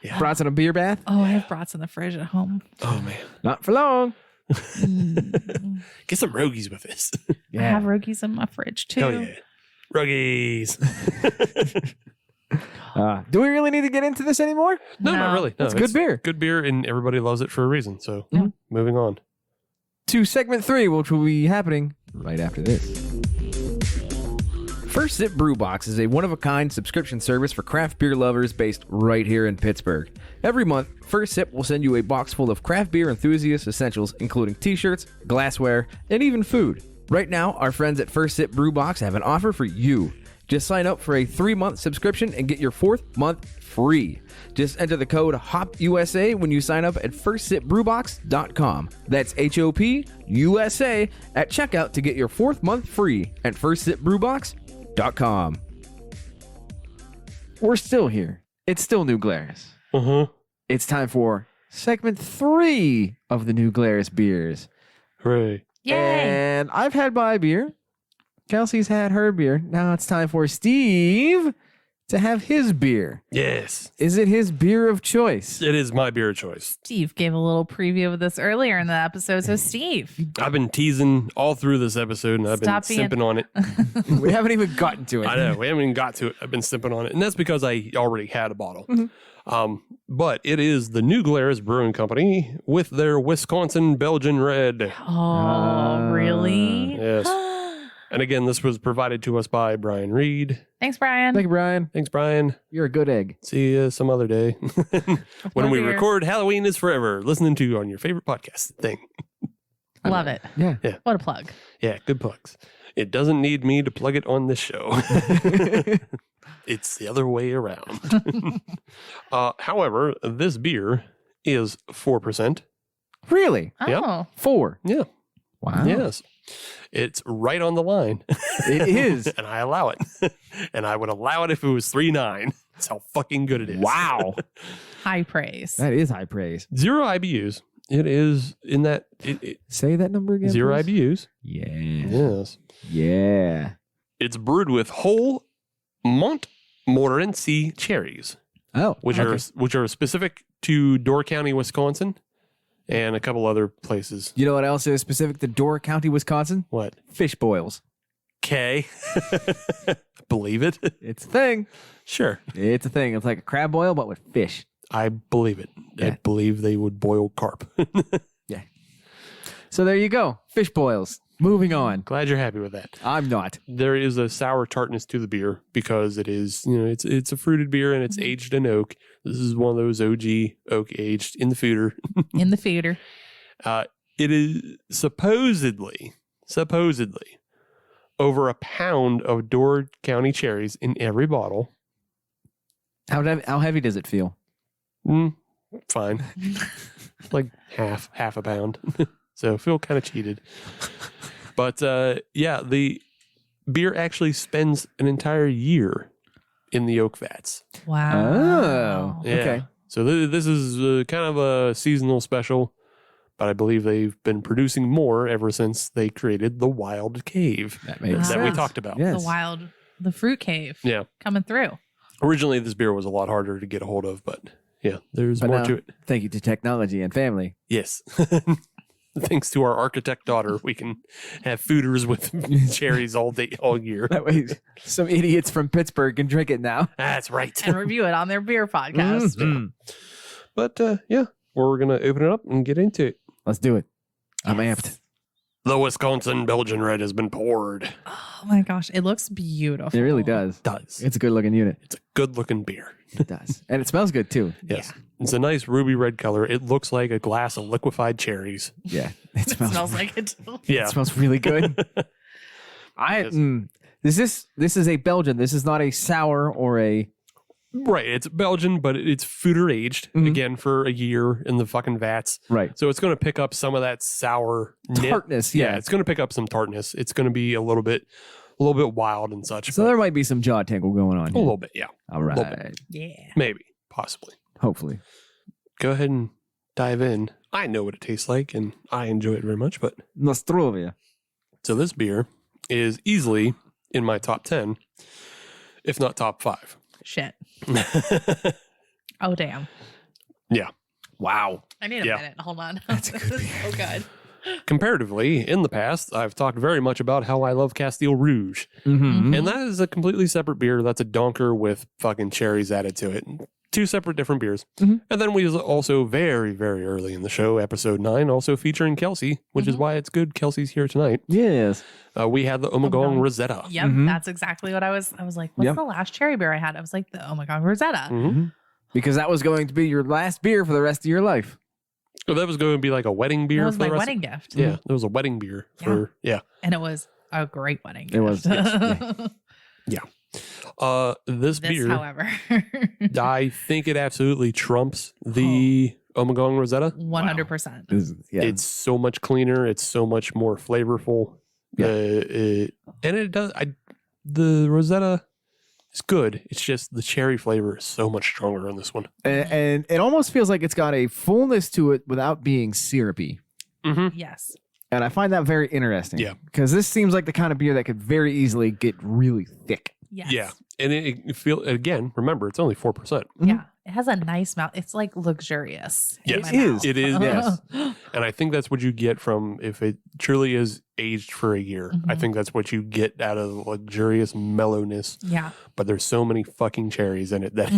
Yeah. Brats in a beer bath. Oh, I have brats in the fridge at home. Oh, man. Not for long. Get some rogies with this. I have rogies in my fridge too. Hell yeah. Rogies. Do we really need to get into this anymore? No, not No. really. No, It's good beer. Good beer, and everybody loves it for a reason. So, Mhm. moving on. To segment 3, which will be happening right after this. First Sip Brew Box is a one-of-a-kind subscription service for craft beer lovers based right here in Pittsburgh. Every month, First Sip will send you a box full of craft beer enthusiast essentials, including t-shirts, glassware, and even food. Right now, our friends at First Sip Brew Box have an offer for you. Just sign up for a 3-month subscription and get your 4th month free. Just enter the code HOPUSA when you sign up at firstsipbrewbox.com. That's HOPUSA at checkout to get your 4th month free at firstsipbrewbox.com. We're still here. It's still New Glarus. It's time for segment 3 of the New Glarus beers. Hooray. Yay. And I've had my beer. Kelsey's had her beer. Now it's time for Steve to have his beer. Yes. Is it his beer of choice? It is my beer of choice. Steve gave a little preview of this earlier in the episode. So, Steve, I've been teasing all through this episode, and I've been Stop being- simping on it. We haven't even gotten to it. I know. We haven't even got to it. I've been simping on it. And that's because I already had a bottle. But it is the New Glarus Brewing Company with their Wisconsin Belgian Red. oh, really? Yes. And again, this was provided to us by Brian Reed. Thanks, Brian. Thank you, Brian. Thanks, Brian. You're a good egg. See you some other day. When we beer. record Halloween is Forever, listening to on your favorite podcast thing. Love it. Yeah. What a plug. Yeah, good plugs. It doesn't need me to plug it on this show. It's the other way around. However, this beer is 4%. Really? Oh, Yep. 4. Yeah. Wow. Yes. It's right on the line. It is. And I allow it. And I would allow it if it was 3.9. That's how fucking good it is. Wow. high praise. That is high praise. 0 IBUs. It is in that Say that number again. 0 please. IBUs. Yeah. Yes. Yeah. It's brewed with whole Montmorency cherries, Oh, which are specific to Door County, Wisconsin, and a couple other places. You know what else is specific to Door County, Wisconsin? What? Fish boils. K. Believe it. It's a thing. Sure. It's a thing. It's like a crab boil, but with fish. I believe it. I Yeah. believe they would boil carp. Yeah. So there you go. Fish boils. Moving on. Glad you're happy with that. I'm not. There is a sour tartness to the beer because it is, it's a fruited beer and it's aged in oak. This is one of those OG oak aged in the foeder. In the feeder. It is supposedly over a pound of Door County cherries in every bottle. How heavy does it feel? Fine. Like half a pound. So I feel kind of cheated. But yeah, the beer actually spends an entire year in the oak vats. Wow. Oh, okay. So this is kind of a seasonal special, but I believe they've been producing more ever since they created the Wild Cave That makes that we sense. talked about. Yes. The fruit cave. Yeah. Coming through. Originally, this beer was a lot harder to get a hold of, but yeah, there's But more now, to it. thank you to technology and family. Yes. Thanks to our architect daughter, we can have fooders with cherries all year. That way, some idiots from Pittsburgh can drink it now. That's right. And review it on their beer podcast. Mhm. But yeah, we're going to open it up and get into it. Let's do it. I'm Yes. amped. The Wisconsin Belgian Red has been poured. Oh my gosh. It looks beautiful. It really does. Does. It's a good looking unit. It's a good looking beer. It does. And it smells good too. Yes. It's a nice ruby red color. It looks like a glass of liquefied cherries. Yeah. It smells like it. Yeah. It smells really good. This is a Belgian. This is not a sour or a Right. It's Belgian, but it's foeder aged again for a year in the fucking vats. right. So it's going to pick up some of that sour Tartness, Yeah, yeah. it's going to pick up some tartness. It's going to be a little bit wild and such. So but there might be some jaw tingle going on a here. little bit, yeah. All little right. Yeah. Maybe, possibly. Hopefully. Go ahead and dive in. I know what it tastes like, and I enjoy it very much. But Nostrovia. so this beer is easily in my top 10, if not top 5. Shit. Oh, damn. Yeah. Wow. I need a Yeah. minute. Hold on. That's a good This is so good. Comparatively, in the past, I've talked very much about how I love Castile Rouge. Mm-hmm. And that is a completely separate beer. That's a donker with fucking cherries added to it. 2 separate different beers. Mhm. And then we was also very, very early in the show, episode 9, also featuring Kelsey, which is why it's good Kelsey's here tonight. Yes. We had the Omegong Omegong. Rosetta. Yep. Mhm. That's exactly what I was like, what's Yep. the last cherry beer I had? I was like, oh my God, Rosetta. Mhm. Because that was going to be your last beer for the rest of your life. So that was going to be like a wedding beer. That was for the my rest wedding gift. Yeah, that was a wedding beer for, yeah. And it was a great wedding It was, gift. yes, This This, beer, however, I think it absolutely trumps the Omegong Rosetta. 100%. Yeah. It's so much cleaner. It's so much more flavorful. Yeah. And it does. The Rosetta is good. It's just the cherry flavor is so much stronger on this one. and it almost feels like it's got a fullness to it without being syrupy. Yes. And I find that very interesting. Yeah. Because this seems like the kind of beer that could very easily get really thick. Yes. Yeah, and it feel again. Remember, it's only 4%. Yeah. It has a nice mouth. It's like luxurious. in Yes, my it is. mouth. It is. Yes. And I think that's what you get from if it truly is aged for a year. I think that's what you get out of the luxurious mellowness. Yeah. But there's so many fucking cherries in it that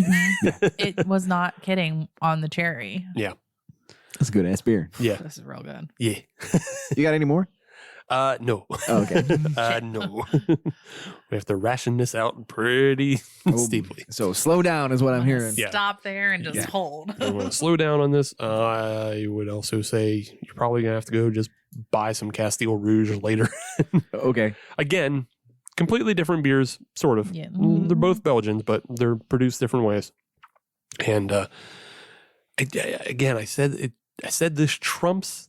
It was not kidding on the cherry. That's a good ass beer. yeah, This is real good. yeah. You got any more? No. Oh, okay. No. We have to ration this out pretty steeply. So slow down is what I'm hearing. Yeah. Stop there and just Yeah. hold. I'm going to slow down on this. I would also say you're probably going to have to go just buy some Castile Rouge later. Okay. Again, completely different beers, sort of. Yeah. They're both Belgians, but they're produced different ways. And again, I said this trumps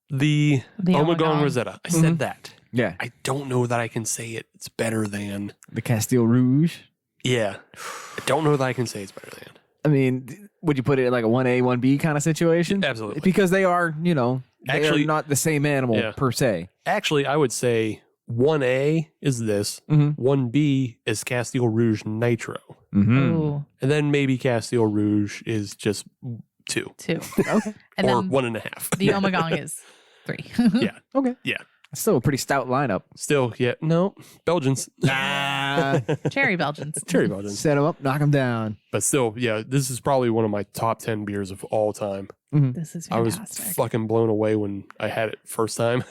the Omegong Omegong. Rosetta. I said that. Yeah. I don't know that I can say it's better than. The Castile Rouge. Yeah. I don't know that I can say it's better than. I mean, would you put it in like a 1A, 1B kind of situation? Absolutely. Because they are, they Actually- are not the same animal Yeah. per se. Actually, I would say 1A is this, Mhm. 1B is Castile Rouge Nitro. Mm-hmm. Ooh, And then maybe Castile Rouge is just 2 2. Okay. And or then 1.5. the Omegong is 3. Yeah. Okay. Yeah. Still a pretty stout lineup. Still, yeah. No, Belgians. Cherry Belgians. Cherry Belgians. Set them up, knock them down. But still, yeah, this is probably one of my top 10 beers of all time. This is I was fantastic. fucking blown away when I had it first time.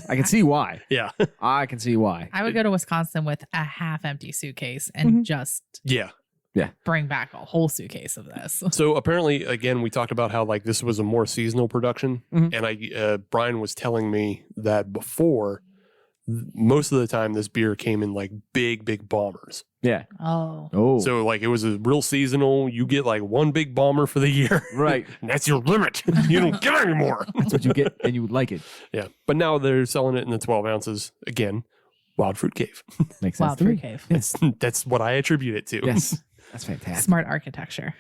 I can see why. Yeah. I can see why. I would go to Wisconsin with a half empty suitcase and just Yeah. Yeah. bring back a whole suitcase of this. So apparently, again, we talked about how like this was a more seasonal production, and Brian was telling me that before, most of the time this beer came in like big bombers. Yeah. Oh. So like it was a real seasonal. You get like one big bomber for the year, Right. and that's your limit. You don't get any more. That's what you get, and you like it. Yeah, but now they're selling it in the 12 ounces again. Wild Fruit Cave. Makes sense Wild to me. Fruit Cave. That's what I attribute it to. Yes. That's fantastic. Smart architecture.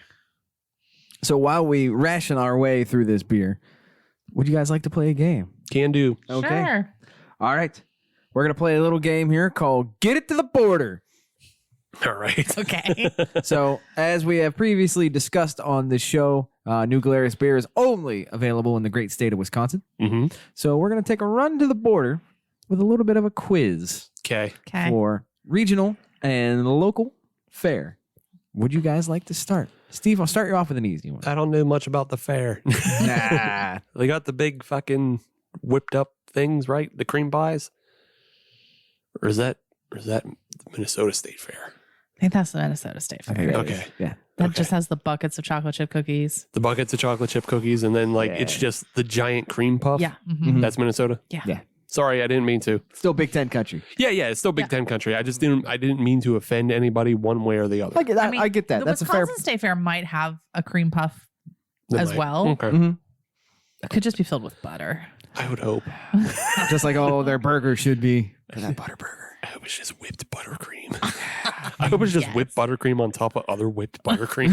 So while we ration our way through this beer, would you guys like to play a game? Can do. Okay. Sure. All right. We're going to play a little game here called Get It to the Border. All right. Okay. So, as we have previously discussed on this show, New Glarus beer is only available in the great state of Wisconsin. Mm-hmm. So, we're going to take a run to the border with a little bit of a quiz Okay. Okay. for regional and local fare. Would you guys like to start? Steve, I'll start you off with an easy one. I don't know much about the fair. Nah. They got the big fucking whipped up things, right? The cream pies? Or is that the Minnesota State Fair? I think that's the Minnesota State Fair. Okay. Okay. Yeah. That Okay. just has the buckets of chocolate chip cookies. The buckets of chocolate chip cookies, and then like it's just the giant cream puff. Yeah. Mhm. That's Minnesota. Yeah. Yeah. Sorry, I didn't mean to. Still Big Ten country. Yeah, it's still Big Ten country. I didn't mean to offend anybody one way or the other. I get that. The That's a Wisconsin fair. State Fair might have a cream puff They as might. well. Okay. Mhm. It could just be filled with butter. I would hope. Just like all their burgers should be. For that butter burger. I hope it's just whipped buttercream. I hope it's just whipped buttercream on top of other whipped buttercream.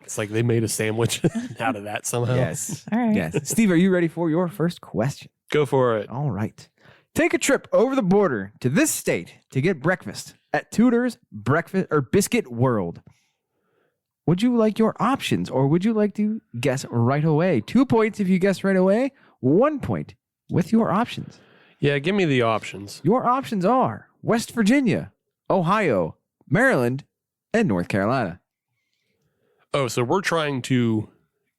It's like they made a sandwich out of that somehow. Yes. All right. Yes. Steve, are you ready for your first question? Go for it. All right. Take a trip over the border to this state to get breakfast at Tudor's Breakfast or Biscuit World. Would you like your options or would you like to guess right away? 2 points if you guess right away, 1 point with your options. Yeah, give me the options. Your options are West Virginia, Ohio, Maryland, and North Carolina. Oh, so we're trying to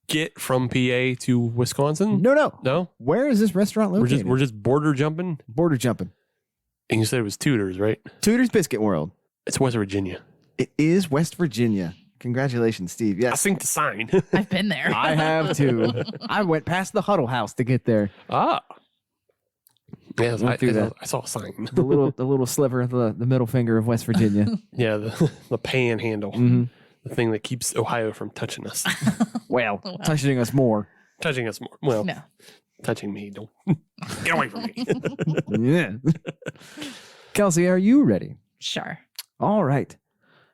get from PA to Wisconsin? No. No? Where is this restaurant located? We're just border jumping? border jumping. And you said it was Tudor's, right? Tudor's Biscuit World. It's West Virginia. It is West Virginia. Congratulations, Steve. I Yes. think the sign. I've been there. I have too. I went past the Huddle House to get there. Ah. Yeah, Went through that. I saw a sign. The little sliver of the middle finger of West Virginia. Yeah, the panhandle. Mhm. The thing that keeps Ohio from touching us. Well, touching us more. Touching us more. Well, No. touching me. Don't get away from me. Yeah. Kelsey, are you ready? Sure. All right.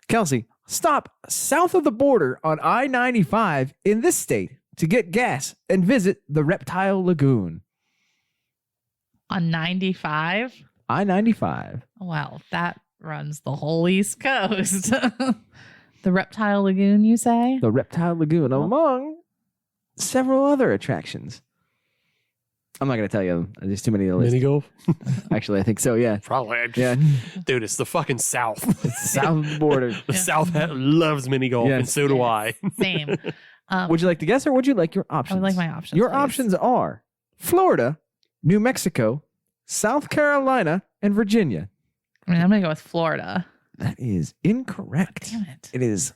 Kelsey, stop south of the border on I-95 in this state to get gas and visit the Reptile Lagoon. On 95. I-95. Well, that runs the whole East Coast. The Reptile Lagoon, you say? The Reptile Lagoon, among several other attractions. I'm not going to tell you. There's too many to list. Mini golf? Actually, I think so, yeah. Probably. Yeah. Dude, it's the fucking South. It's south of the border. The South loves mini golf, Yes. and so do Yes. I. Same. Would you like to guess or would you like your I options? would like my options. Your please. options are Florida, New Mexico, South Carolina, and Virginia. I mean, I'm going to go with Florida. That is incorrect. Damn it. It is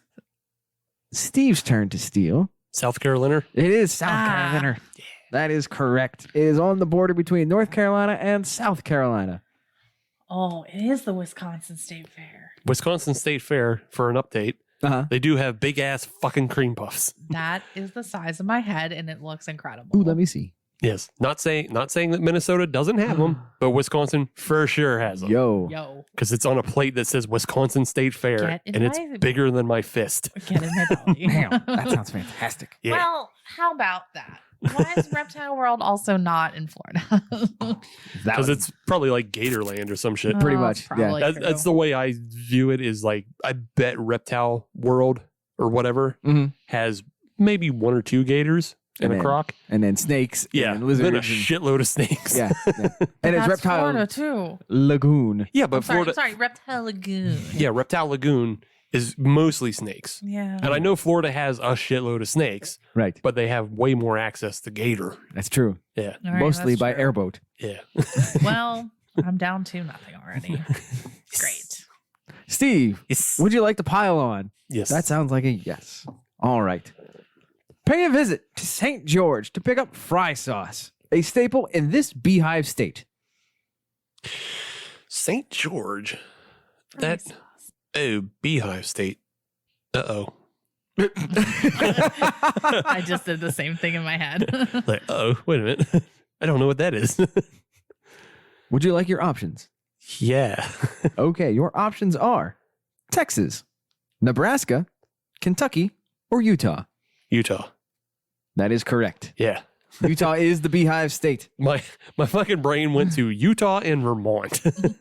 Steve's turn to steal. South Carolina? It is South Ah. Carolina. That is correct. It is on the border between North Carolina and South Carolina. Oh, it is the Wisconsin State Fair. Wisconsin State Fair, for an update, Uh-huh. they do have big ass fucking cream puffs. That is the size of my head, and it looks incredible. Ooh, let me see. Yes. Not saying that Minnesota doesn't have them, but Wisconsin for sure has them. Yo, Because it's on a plate that says Wisconsin State Fair, Get in and it's my- bigger than my fist. get in my belly. Damn, that sounds fantastic. Yeah. Well, how about that? Why is Reptile World also not in Florida? Because it's probably like Gatorland or some shit. Pretty Oh, much, it's yeah. probably That's true. the way I view it, is like, I bet Reptile World or whatever Mhm. has maybe one or two gators in And a then croc. And then snakes. Yeah. And Then lizards. a and- shitload of snakes. yeah, yeah. And it's That's Reptile Florida too. Lagoon. Yeah, but I'm sorry, Florida. I'm sorry, Reptile Lagoon. Yeah, Reptile Lagoon is mostly snakes. Yeah. And I know Florida has a shitload of snakes, Right. but they have way more access to gator. That's true. Yeah. All right, Mostly that's by true. airboat. Yeah. Well, I'm down to nothing already. Great. Steve, Yes. would you like to pile on? Yes. That sounds like a yes. All right. Pay a visit to St. George to pick up fry sauce, a staple in this beehive state. St. George. That. Oh, Beehive State. Uh-oh. I just did the same thing in my head. Like, oh, wait a minute. I don't know what that is. Would you like your options? Yeah. Okay, your options are Texas, Nebraska, Kentucky, or Utah. Utah. That is correct. Yeah. Utah is the beehive state. My fucking brain went to Utah and Vermont. It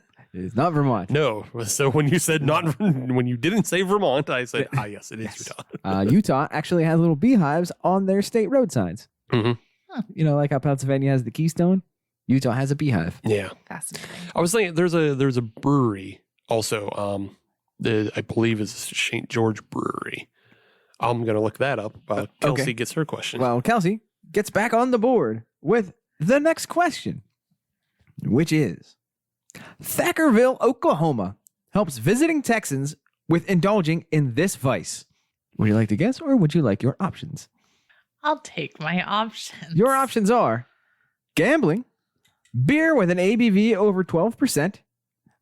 is not Vermont. No. So when you said not, when you didn't say Vermont, I said, yes, it is Utah. Utah actually has little beehives on their state road signs. Mhm. You know, like how Pennsylvania has the Keystone, Utah has a beehive. Yeah. Fascinating. I was thinking there's a brewery also. I believe is St. George Brewery. I'm gonna look that up. Kelsey okay. gets her question. Well, Kelsey gets back on the board with the next question, which is Thackerville, Oklahoma helps visiting Texans with indulging in this vice. Would you like to guess or would you like your options? I'll take my options. Your options are gambling, beer with an ABV over 12%,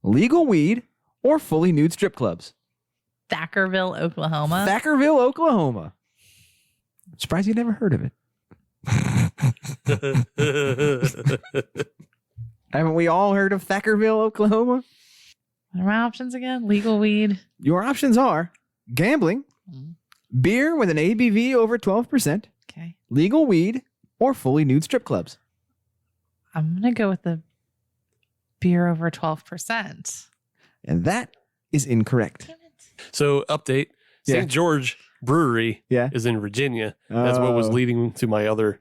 legal weed, or fully nude strip clubs. Thackerville, Oklahoma. Thackerville, Oklahoma. I'm surprised you never heard of it. Haven't we all heard of Thackerville, Oklahoma? What are my options again? Legal weed. Your options are gambling, beer with an ABV over 12%, Okay. legal weed, or fully nude strip clubs. I'm going to go with the beer over 12%. And that is incorrect. Damn it. So update. Yeah. St. George Brewery Yeah. is in Virginia. That's what was Oh. leading to my other,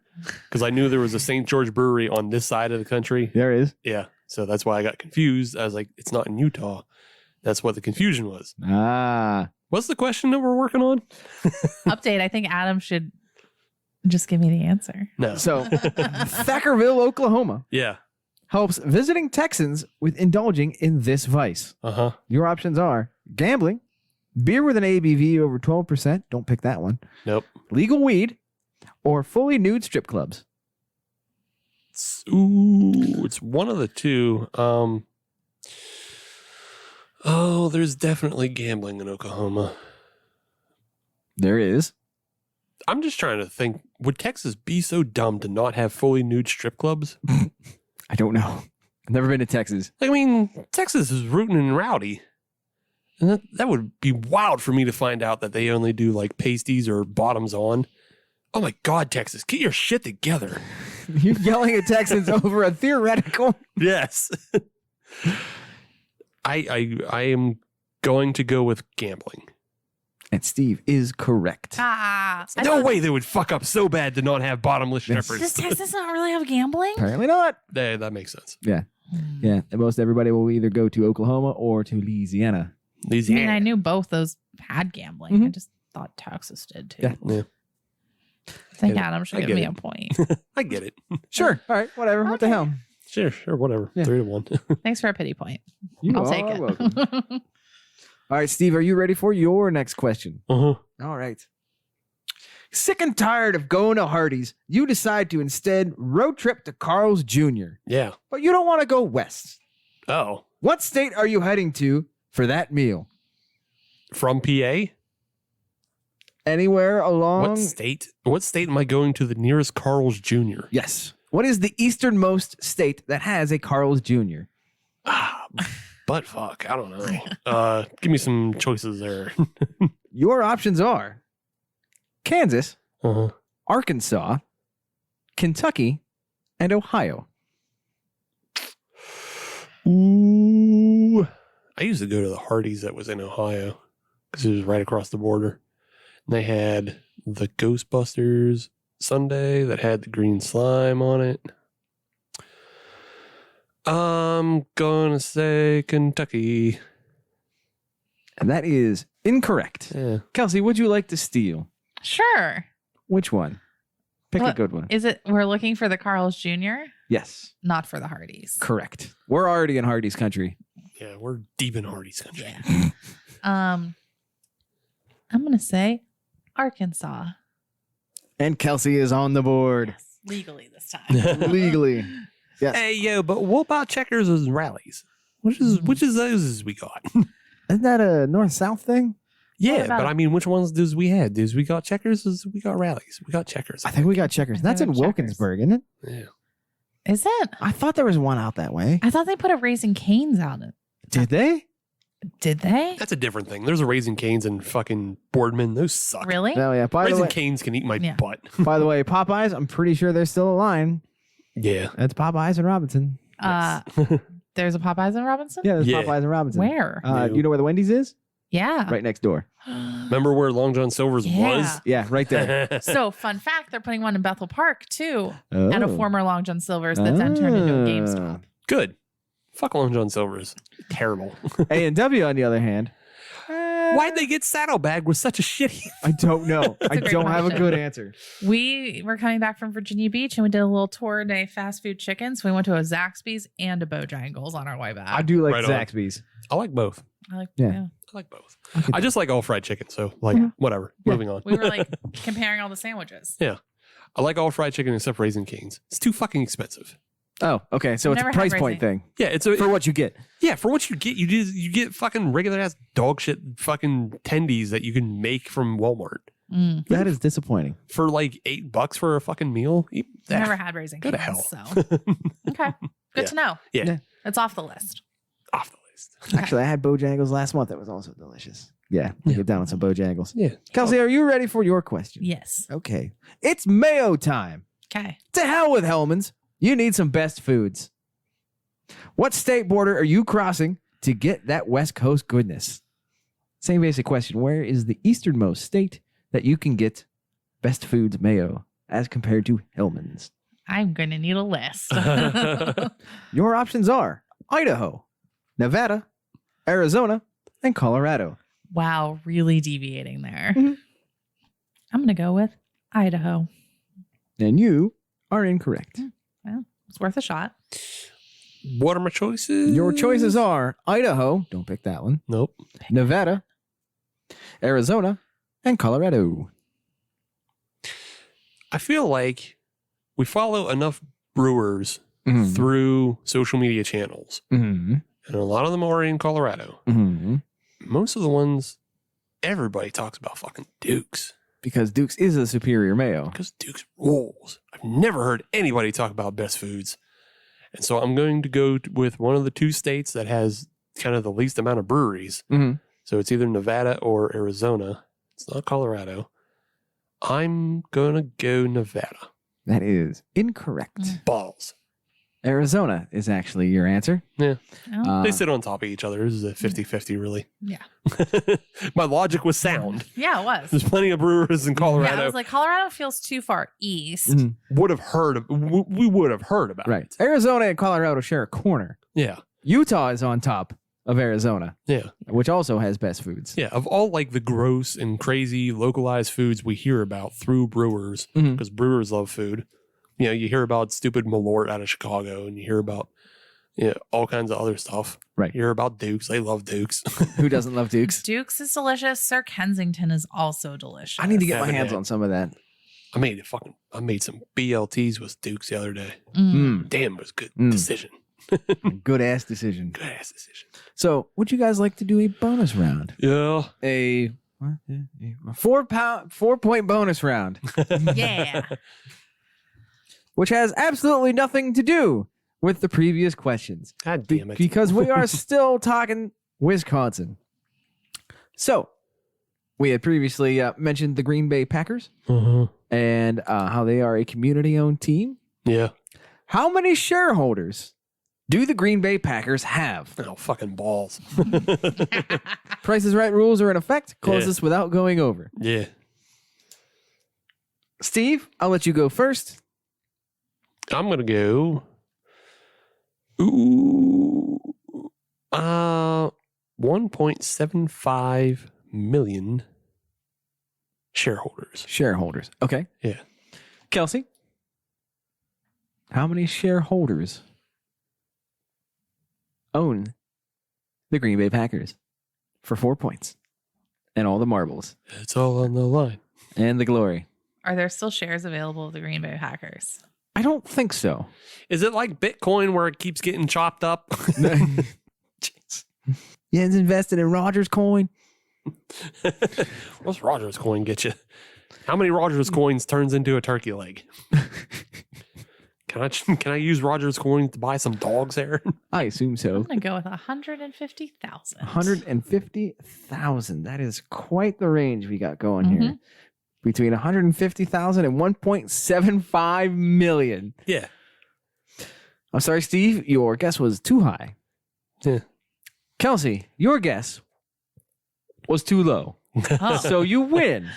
because I knew there was a St. George Brewery on this side of the country. There is. Yeah. So that's why I got confused. I was like, it's not in Utah. That's what the confusion was. Ah. What's the question that we're working on? Update. I think Adam should just give me the answer. No. So, Thackerville, Oklahoma Yeah. helps visiting Texans with indulging in this vice. Uh-huh. Your options are gambling, beer with an ABV over 12%. Don't pick that one. Nope. Legal weed, or fully nude strip clubs. It's one of the two. Oh, there's definitely gambling in Oklahoma. There is. I'm just trying to think, would Texas be so dumb to not have fully nude strip clubs? I don't know. I've never been to Texas. I mean, Texas is rootin' and rowdy. And that would be wild for me to find out that they only do like pasties or bottoms on. Oh my God, Texas, get your shit together. You're yelling at Texans over a theoretical. Yes. I am going to go with gambling. And Steve is correct. Ah. No way they would fuck up so bad to not have bottomless Yes. strippers. Does Texas not really have gambling? Apparently not. That makes sense. Yeah. Yeah. And most everybody will either go to Oklahoma or to Louisiana. I mean, I knew both those had gambling. I just thought Texas did too. Yeah. Yeah. I think Yeah, Adam should I give get me it. a point. I get it. Sure. All right. Whatever. What the Okay. hell? Sure, whatever. Yeah. 3-1. Thanks for a pity point. You I'll are take it. welcome. All right, Steve, are you ready for your next question? Uh-huh. All right. Sick and tired of going to Hardee's, you decide to instead road trip to Carl's Jr., Yeah. but you don't want to go west. Oh. What state are you heading to for that meal? From PA? Anywhere along? What state? What state am I going to the nearest Carl's Jr.? Yes. What is the easternmost state that has a Carl's Jr.? Butt fuck. I don't know. Give me some choices there. Your options are Kansas, Uh-huh. Arkansas, Kentucky, and Ohio. Ooh. I used to go to the Hardee's that was in Ohio because it was right across the border. And they had the Ghostbusters sundae that had the green slime on it. I'm gonna say Kentucky. And that is incorrect. Yeah. Kelsey, would you like to steal? Sure. Which one? Pick a What- good one. Is it we're looking for the Carl's Jr., Yes, not for the Hardee's? correct. We're already in Hardee's country. Yeah, we're deep in Hardee's country. Yeah. I'm gonna say Arkansas. And Kelsey is on the board. Yes, legally this time. Legally. Yes. Hey, yo, but what about checkers and rallies? Which is those we got? Isn't that a north-south thing? Yeah, about- but I mean, which ones does we have? Does we got checkers? Does we got rallies? We got checkers. I think we got checkers. I think That's we in have checkers. Wilkinsburg, isn't it? Yeah. Is it? I thought there was one out that way. I thought they put a Raising Cane's out. Did they? Did they? That's a different thing. There's a Raising Cane's and fucking Boardman. Those suck. Really? Oh yeah. By the Raising way, Cane's can eat my Yeah. butt. by the way, Popeyes. I'm pretty sure there's still a line. Yeah. That's Popeyes and Robinson. There's a Popeyes in Robinson? Yeah, there's Yeah. Popeyes and Robinson. Where? No. You know where the Wendy's is? Yeah. Right next door. Remember where Long John Silver's Yeah. Yeah, right there. was? So, fun fact, they're putting one in Bethel Park too, at a Oh. former Long John Silver's that's then turned into a GameStop. Good. Fuck Long John Silver's. Terrible. A&W, on the other hand. Why'd they get Saddlebag with such a shitty? I don't know. I a great don't have a question. good answer. We were coming back from Virginia Beach and we did a little tour day fast food chicken. So we went to a Zaxby's and a Bojangles on our way back. I do like Right on. Zaxby's. I like both. I like, Yeah. yeah. I like both. I just like all fried chicken. So like whatever. Yeah. Moving on. We were like comparing all the sandwiches. I like all fried chicken except Raising Cane's. It's too fucking expensive. Oh, okay. So I've it's a never price had point thing Yeah, it's for what you get. for what you get. You get fucking regular ass dog shit fucking tendies that you can make from Walmart Mm. That is disappointing. for like $8 for a fucking meal. Eat that. Never had Raising Go to Cane's. hell. So, okay. Good Yeah. to know. Yeah. Yeah. It's off the list. Off the list. Actually, I had Bojangles last month. That was also delicious. Yeah, get down on some Bojangles. Yeah. Kelsey, are you ready for your question? Yes. Okay. It's mayo time. Okay. To hell with Hellman's. You need some best foods. What state border are you crossing to get that West Coast goodness? Same basic question. Where is the easternmost state that you can get best foods mayo as compared to Hellman's? I'm going to need a list. Your options are Idaho, Nevada, Arizona, and Colorado. Wow. Really deviating there. Mhm. I'm going to go with Idaho. And you are incorrect. Well, it's worth a shot. What are my choices? Your choices are Idaho, don't pick that one, Nope. Nevada, Arizona, and Colorado. I feel like we follow enough brewers Mhm. through social media channels, Mm-hmm. and a lot of them are in Colorado. Mm-hmm. Most of the ones, everybody talks about fucking Dukes Because Duke's is a superior mayo. because Dukes rules. I've never heard anybody talk about best foods. And so I'm going to go with one of the two states that has kind of the least amount of breweries. Mm-hmm. So it's either Nevada or Arizona. It's not Colorado. I'm going to go Nevada. That is incorrect. Balls. Arizona is actually your answer. Oh, Uh, They sit on top of each other. This is a 50-50, really. yeah. My logic was sound. Yeah, it was. There's plenty of brewers in Yeah, I Colorado. was like, Colorado feels too far east. Mhm. Would have heard. We would have heard about Right. it. Arizona and Colorado share a corner. Yeah. Utah is on top of Arizona, Yeah. which also has best foods. Yeah. Of all like the gross and crazy localized foods we hear about through brewers, Mhm. because brewers love food. You know, you hear about stupid Malort out of Chicago, and you hear about all kinds of other stuff. Right. You hear about Dukes. They love Dukes. Who doesn't love Duke's? Duke's is delicious. Sir Kensington is also delicious. I need to get my Haven't hands had. on some of that. I made some BLTs with Dukes the other day. Mm. Damn, it was a good Mm. decision. Good ass decision. Good ass decision. So, would you guys like to do a bonus round? Yeah. A 4-point bonus round, Yeah. which has absolutely nothing to do with the previous questions. God damn it. Because we are still talking Wisconsin. So, we had previously mentioned the Green Bay Packers Uh-huh. and how they are a community-owned team. Yeah. How many shareholders do the Green Bay Packers have? Oh, fucking balls. Price is Right rules are in effect. Close Yeah. this without going over. Yeah. Steve, I'll let you go first. I'm gonna go. 1.75 million shareholders. Shareholders. Okay. Yeah. Kelsey, how many shareholders own the Green Bay Packers? for 4 points. And all the marbles. It's all on the line. And the glory. Are there still shares available of the Green Bay Packers? I don't think so. Is it like Bitcoin where it keeps getting chopped up? Jeez. Yen's invested in Rogers coin. What's Rogers coin get you? How many Rogers coins turns into a turkey leg? Can I use Rogers coins to buy some dog's hair? I assume so. I'm going to go with 150,000. 150,000. That is quite the range we got going here. Between 150,000 and 1.75 million. Yeah. I'm sorry, Steve. Your guess was too high. Yeah. Kelsey, your guess was too low. Oh. So you win.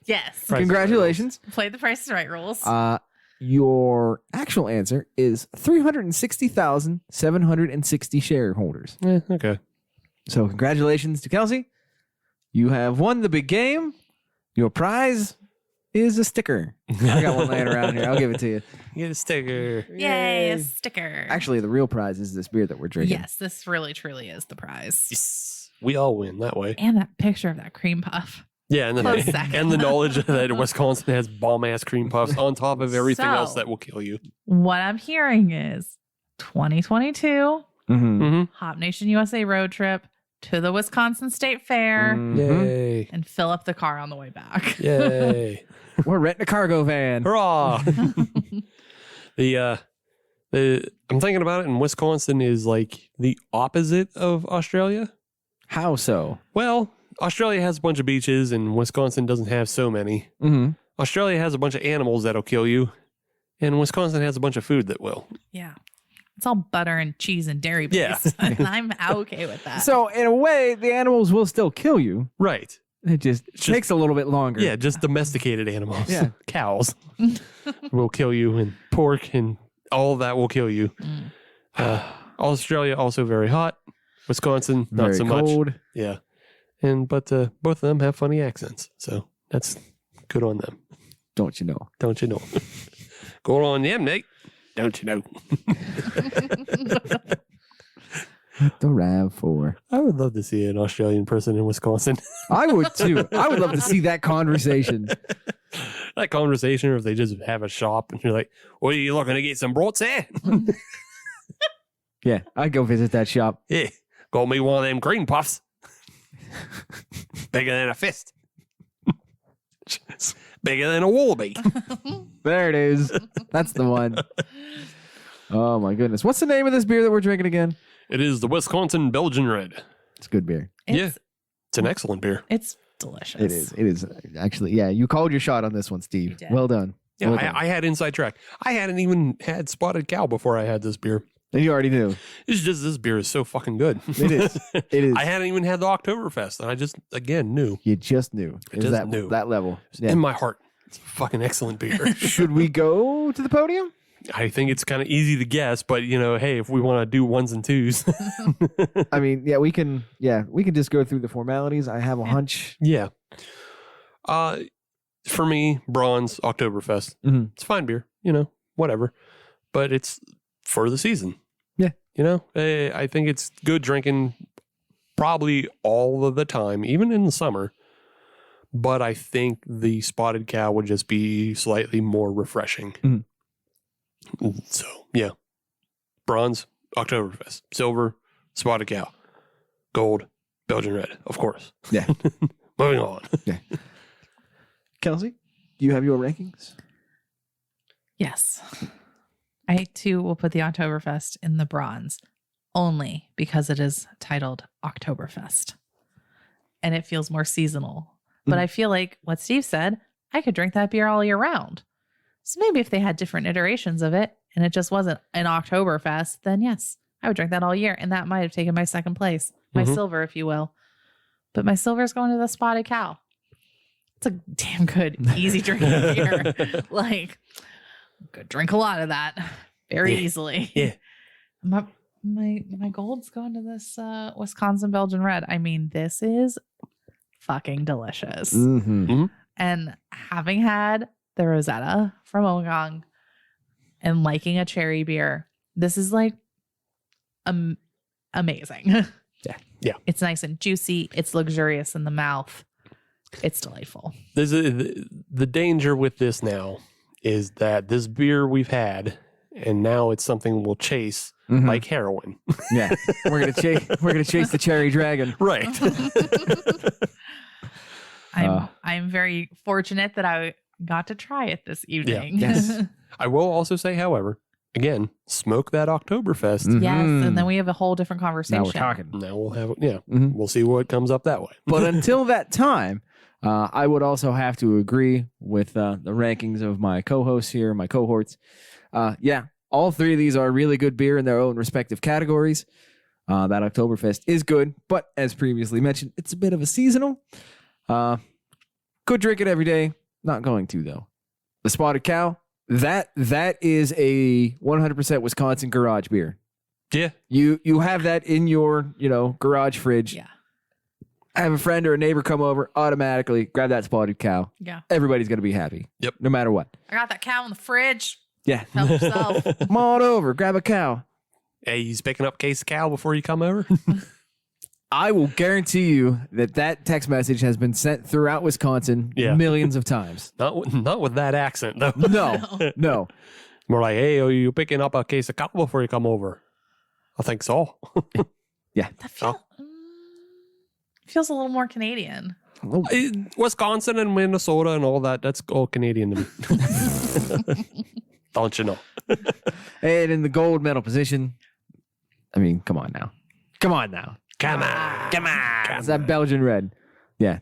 Yes. Price Congratulations. Play the Price is Right rules. Your actual answer is 360,760 shareholders. Okay. So congratulations to Kelsey. You have won the big game. Your prize is a sticker. I got one laying around here. I'll give it to you. Get a sticker. Yay, a sticker. Actually, the real prize is this beer that we're drinking. Yes, this really truly is the prize. Yes. We all win that way. And that picture of that cream puff. Yeah, and Close then second. and the knowledge that Wisconsin has bomb ass cream puffs on top of everything So- else that will kill you. What I'm hearing is 2022 Mm-hmm. Mm-hmm. Hop Nation USA road trip to the Wisconsin State Fair Yay. and fill up the car on the way back. Yay. We're renting a cargo van. Hurrah. The I'm thinking about it, and Wisconsin is like the opposite of Australia. How so? Well, Australia has a bunch of beaches and Wisconsin doesn't have so many. Mm-hmm. Australia has a bunch of animals that'll kill you, and Wisconsin has a bunch of food that will. Yeah. It's all butter and cheese and dairy based. Yeah. And I'm okay with that. So in a way, the animals will still kill you. Right. It just takes a little bit longer. Yeah, just domesticated animals. Yeah. Cows will kill you, and pork and all of that will kill you. Australia also very hot. Wisconsin not Very so cold. much. Yeah. But both of them have funny accents. So that's good on them. Don't you know? Don't you know? Go on them, Nate. Don't you know? The RAV4. I would love to see an Australian person in Wisconsin. I would too. I would love to see that conversation. That conversation, or if they just have a shop and you're like, "What are you looking to get some brats there?" Yeah, I'd go visit that shop. Yeah, got me one of them green puffs, bigger than a fist, bigger than a wallaby. There it is. That's the one. Oh my goodness. What's the name of this beer that we're drinking again? It is the Wisconsin Belgian Red. It's good beer. It's an excellent beer. It's delicious. It is. It is actually. Yeah, you called your shot on this one, Steve. You did. Well done. Yeah, Well done. I had inside track. I hadn't even had Spotted Cow before I had this beer. And you already knew. It's just this beer is so fucking good. It is. It is. I hadn't even had the Oktoberfest, and I just again knew You just knew. It was just that knew. that level. Yeah. in my heart. It's a fucking excellent beer. Should we go to the podium? I think it's kind of easy to guess, but hey, if we want to do ones and twos, I mean, yeah, we can. Yeah, we can just go through the formalities. I have a hunch. yeah. For me, bronze Oktoberfest. Mhm. It's fine beer, whatever, but it's for the season. Yeah. I think it's good drinking probably all of the time, even in the summer. But I think the Spotted Cow would just be slightly more refreshing. Mhm. So, yeah. Bronze, Oktoberfest. Silver, Spotted Cow. Gold, Belgian Red, of course. Yeah. Moving on. Kelsey, do you have your rankings? Yes. I too will put the Oktoberfest in the bronze only because it is titled Oktoberfest and it feels more seasonal. But I feel like what Steve said, I could drink that beer all year round. So maybe if they had different iterations of it and it just wasn't an Oktoberfest, then yes, I would drink that all year. And that might have taken my second place, my silver, if you will. But my silver is going to the Spotted Cow. It's a damn good, easy drinking beer. Like, could drink a lot of that very easily. Yeah. My gold's going to this Wisconsin Belgian Red. I mean, this is fucking delicious. Mm-hmm. And having had the Rosetta from Ogong and liking a cherry beer, this is like amazing. Yeah. It's nice and juicy. It's luxurious in the mouth. It's delightful. The danger with this now is that this beer we've had, and now it's something we'll chase like heroin. Yeah, we're gonna chase the cherry dragon. Right. I'm very fortunate that I got to try it this evening. Yes. I will also say, however, again, smoke that Oktoberfest. Yes, and then we have a whole different conversation. Now we're talking. Now we'll have, we'll see what comes up that way. But until that time, I would also have to agree with the rankings of my co-hosts here, my cohorts. All three of these are really good beer in their own respective categories. That Oktoberfest is good, but as previously mentioned, it's a bit of a seasonal. Could drink it every day. Not going to, though. The Spotted Cow, that is a 100% Wisconsin garage beer. Yeah. You have that in your, garage fridge. Yeah. Have a friend or a neighbor come over, automatically grab that Spotted Cow. Yeah. Everybody's going to be happy. Yep. No matter what. I got that cow in the fridge. Yeah. Help yourself. Come on over, grab a cow. Hey, he's picking up a case of cow before you come over? I will guarantee you that text message has been sent throughout Wisconsin millions of times. Not with that accent, though. No. More like, hey, are you picking up a case of cow before you come over? I think so. Yeah. That feels a little more Canadian. Wisconsin and Minnesota and all that, that's all Canadian to me. Don't you know? And in the gold medal position, I mean, come on now. Come on. It's that Belgian red. Yeah.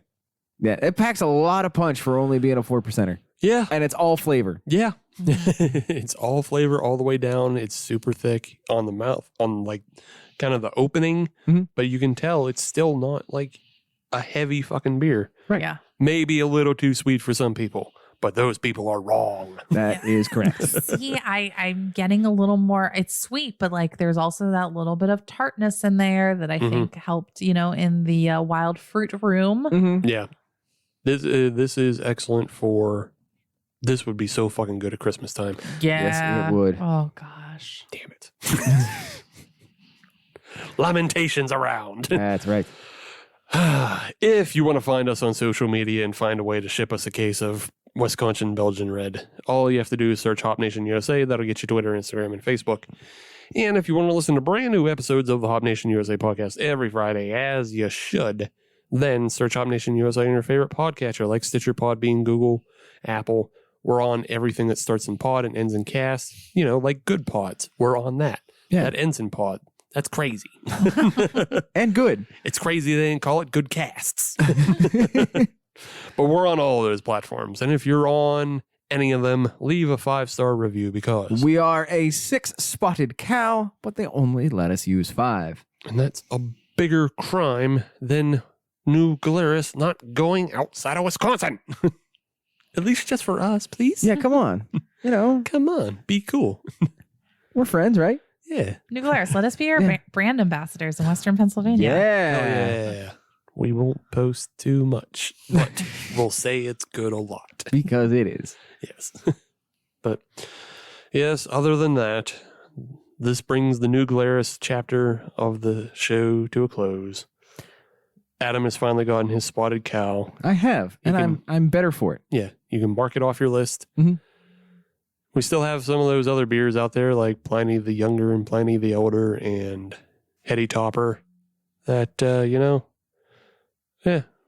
It packs a lot of punch for only being a 4%er. Yeah. And it's all flavor. Yeah. It's all flavor all the way down. It's super thick on the mouth, on like kind of the opening, but you can tell it's still not like a heavy fucking beer. Right. Yeah. Maybe a little too sweet for some people, but those people are wrong. That is correct. See, I'm getting a little more, it's sweet, but like there's also that little bit of tartness in there that I think helped, in the wild fruit room. Yeah. This is excellent this would be so fucking good at Christmas time. Yeah. Yes, it would. Oh, gosh. Damn it. Lamentations around. That's right. If you want to find us on social media and find a way to ship us a case of Wisconsin Belgian Red, all you have to do is search Hop Nation USA. That'll get you Twitter, Instagram, and Facebook. And if you want to listen to brand new episodes of the Hop Nation USA podcast every Friday, as you should, then search Hop Nation USA in your favorite podcatcher like Stitcher, Podbean, Google, Apple. We're on everything that starts in pod and ends in cast, like Good Pods. We're on that. Yeah. That ends in pod. That's crazy. And good. It's crazy they didn't call it Good Casts. But we're on all those platforms. And if you're on any of them, leave a 5-star review because we are a 6-spotted cow, but they only let us use 5. And that's a bigger crime than New Glarus not going outside of Wisconsin. At least just for us, please. Yeah, come on. Come on. Be cool. We're friends, right? Yeah. New Glarus, let us be your brand ambassadors in Western Pennsylvania. Yeah. We won't post too much, but we'll say it's good a lot. Because it is. Yes. But yes, other than that, this brings the New Glarus chapter of the show to a close. Adam has finally gotten his Spotted Cow. I have, and I'm better for it. Yeah, you can mark it off your list. Mhm. We still have some of those other beers out there, like Pliny the Younger and Pliny the Elder and Hetty Topper. That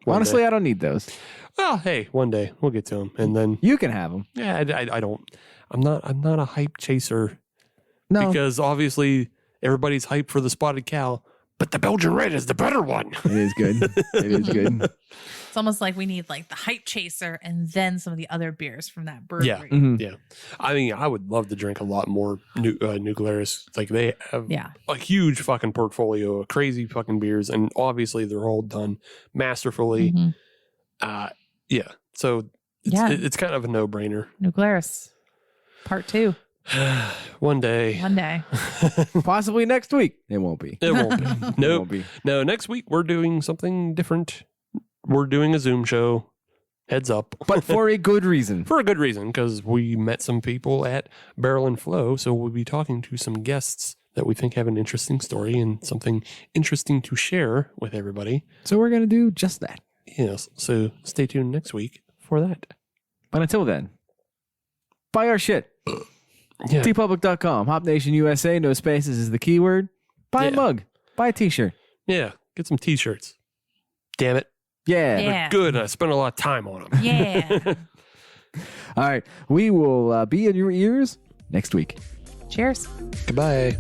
Honestly, day. I don't need those. Well, hey, one day we'll get to them, and then You can have them. yeah, I don't. I'm not a hype chaser No, because obviously everybody's hyped for the Spotted Cow, but the Belgian Red is the better one. it is good. It is good. It's almost like we need like the hype chaser and then some of the other beers from that brewery. Yeah. Mhm. Yeah, I mean, I would love to drink a lot more New Glarus. Like they have a huge fucking portfolio of crazy fucking beers, and obviously they're all done masterfully. Mhm. Yeah, so it's kind of a no-brainer. New Glarus, part 2. One day. One day. Possibly next week. It won't be. It won't be. It Nope. won't be. No, next week we're doing something different. We're doing a Zoom show. Heads up. But for a good reason. For a good reason, because we met some people at Barrel and Flow, so we'll be talking to some guests that we think have an interesting story and something interesting to share with everybody. So we're going to do just that. Yes. So stay tuned next week for that. But until then, buy our shit. Yeah. tpublic.com, Hop Nation USA, no spaces is the keyword. Buy a Yeah. mug. Buy a t-shirt. Yeah. Get some t-shirts. Damn it. Yeah. Yeah. Good. I spent a lot of time on them. Yeah. All right. We will be in your ears next week. Cheers. Goodbye.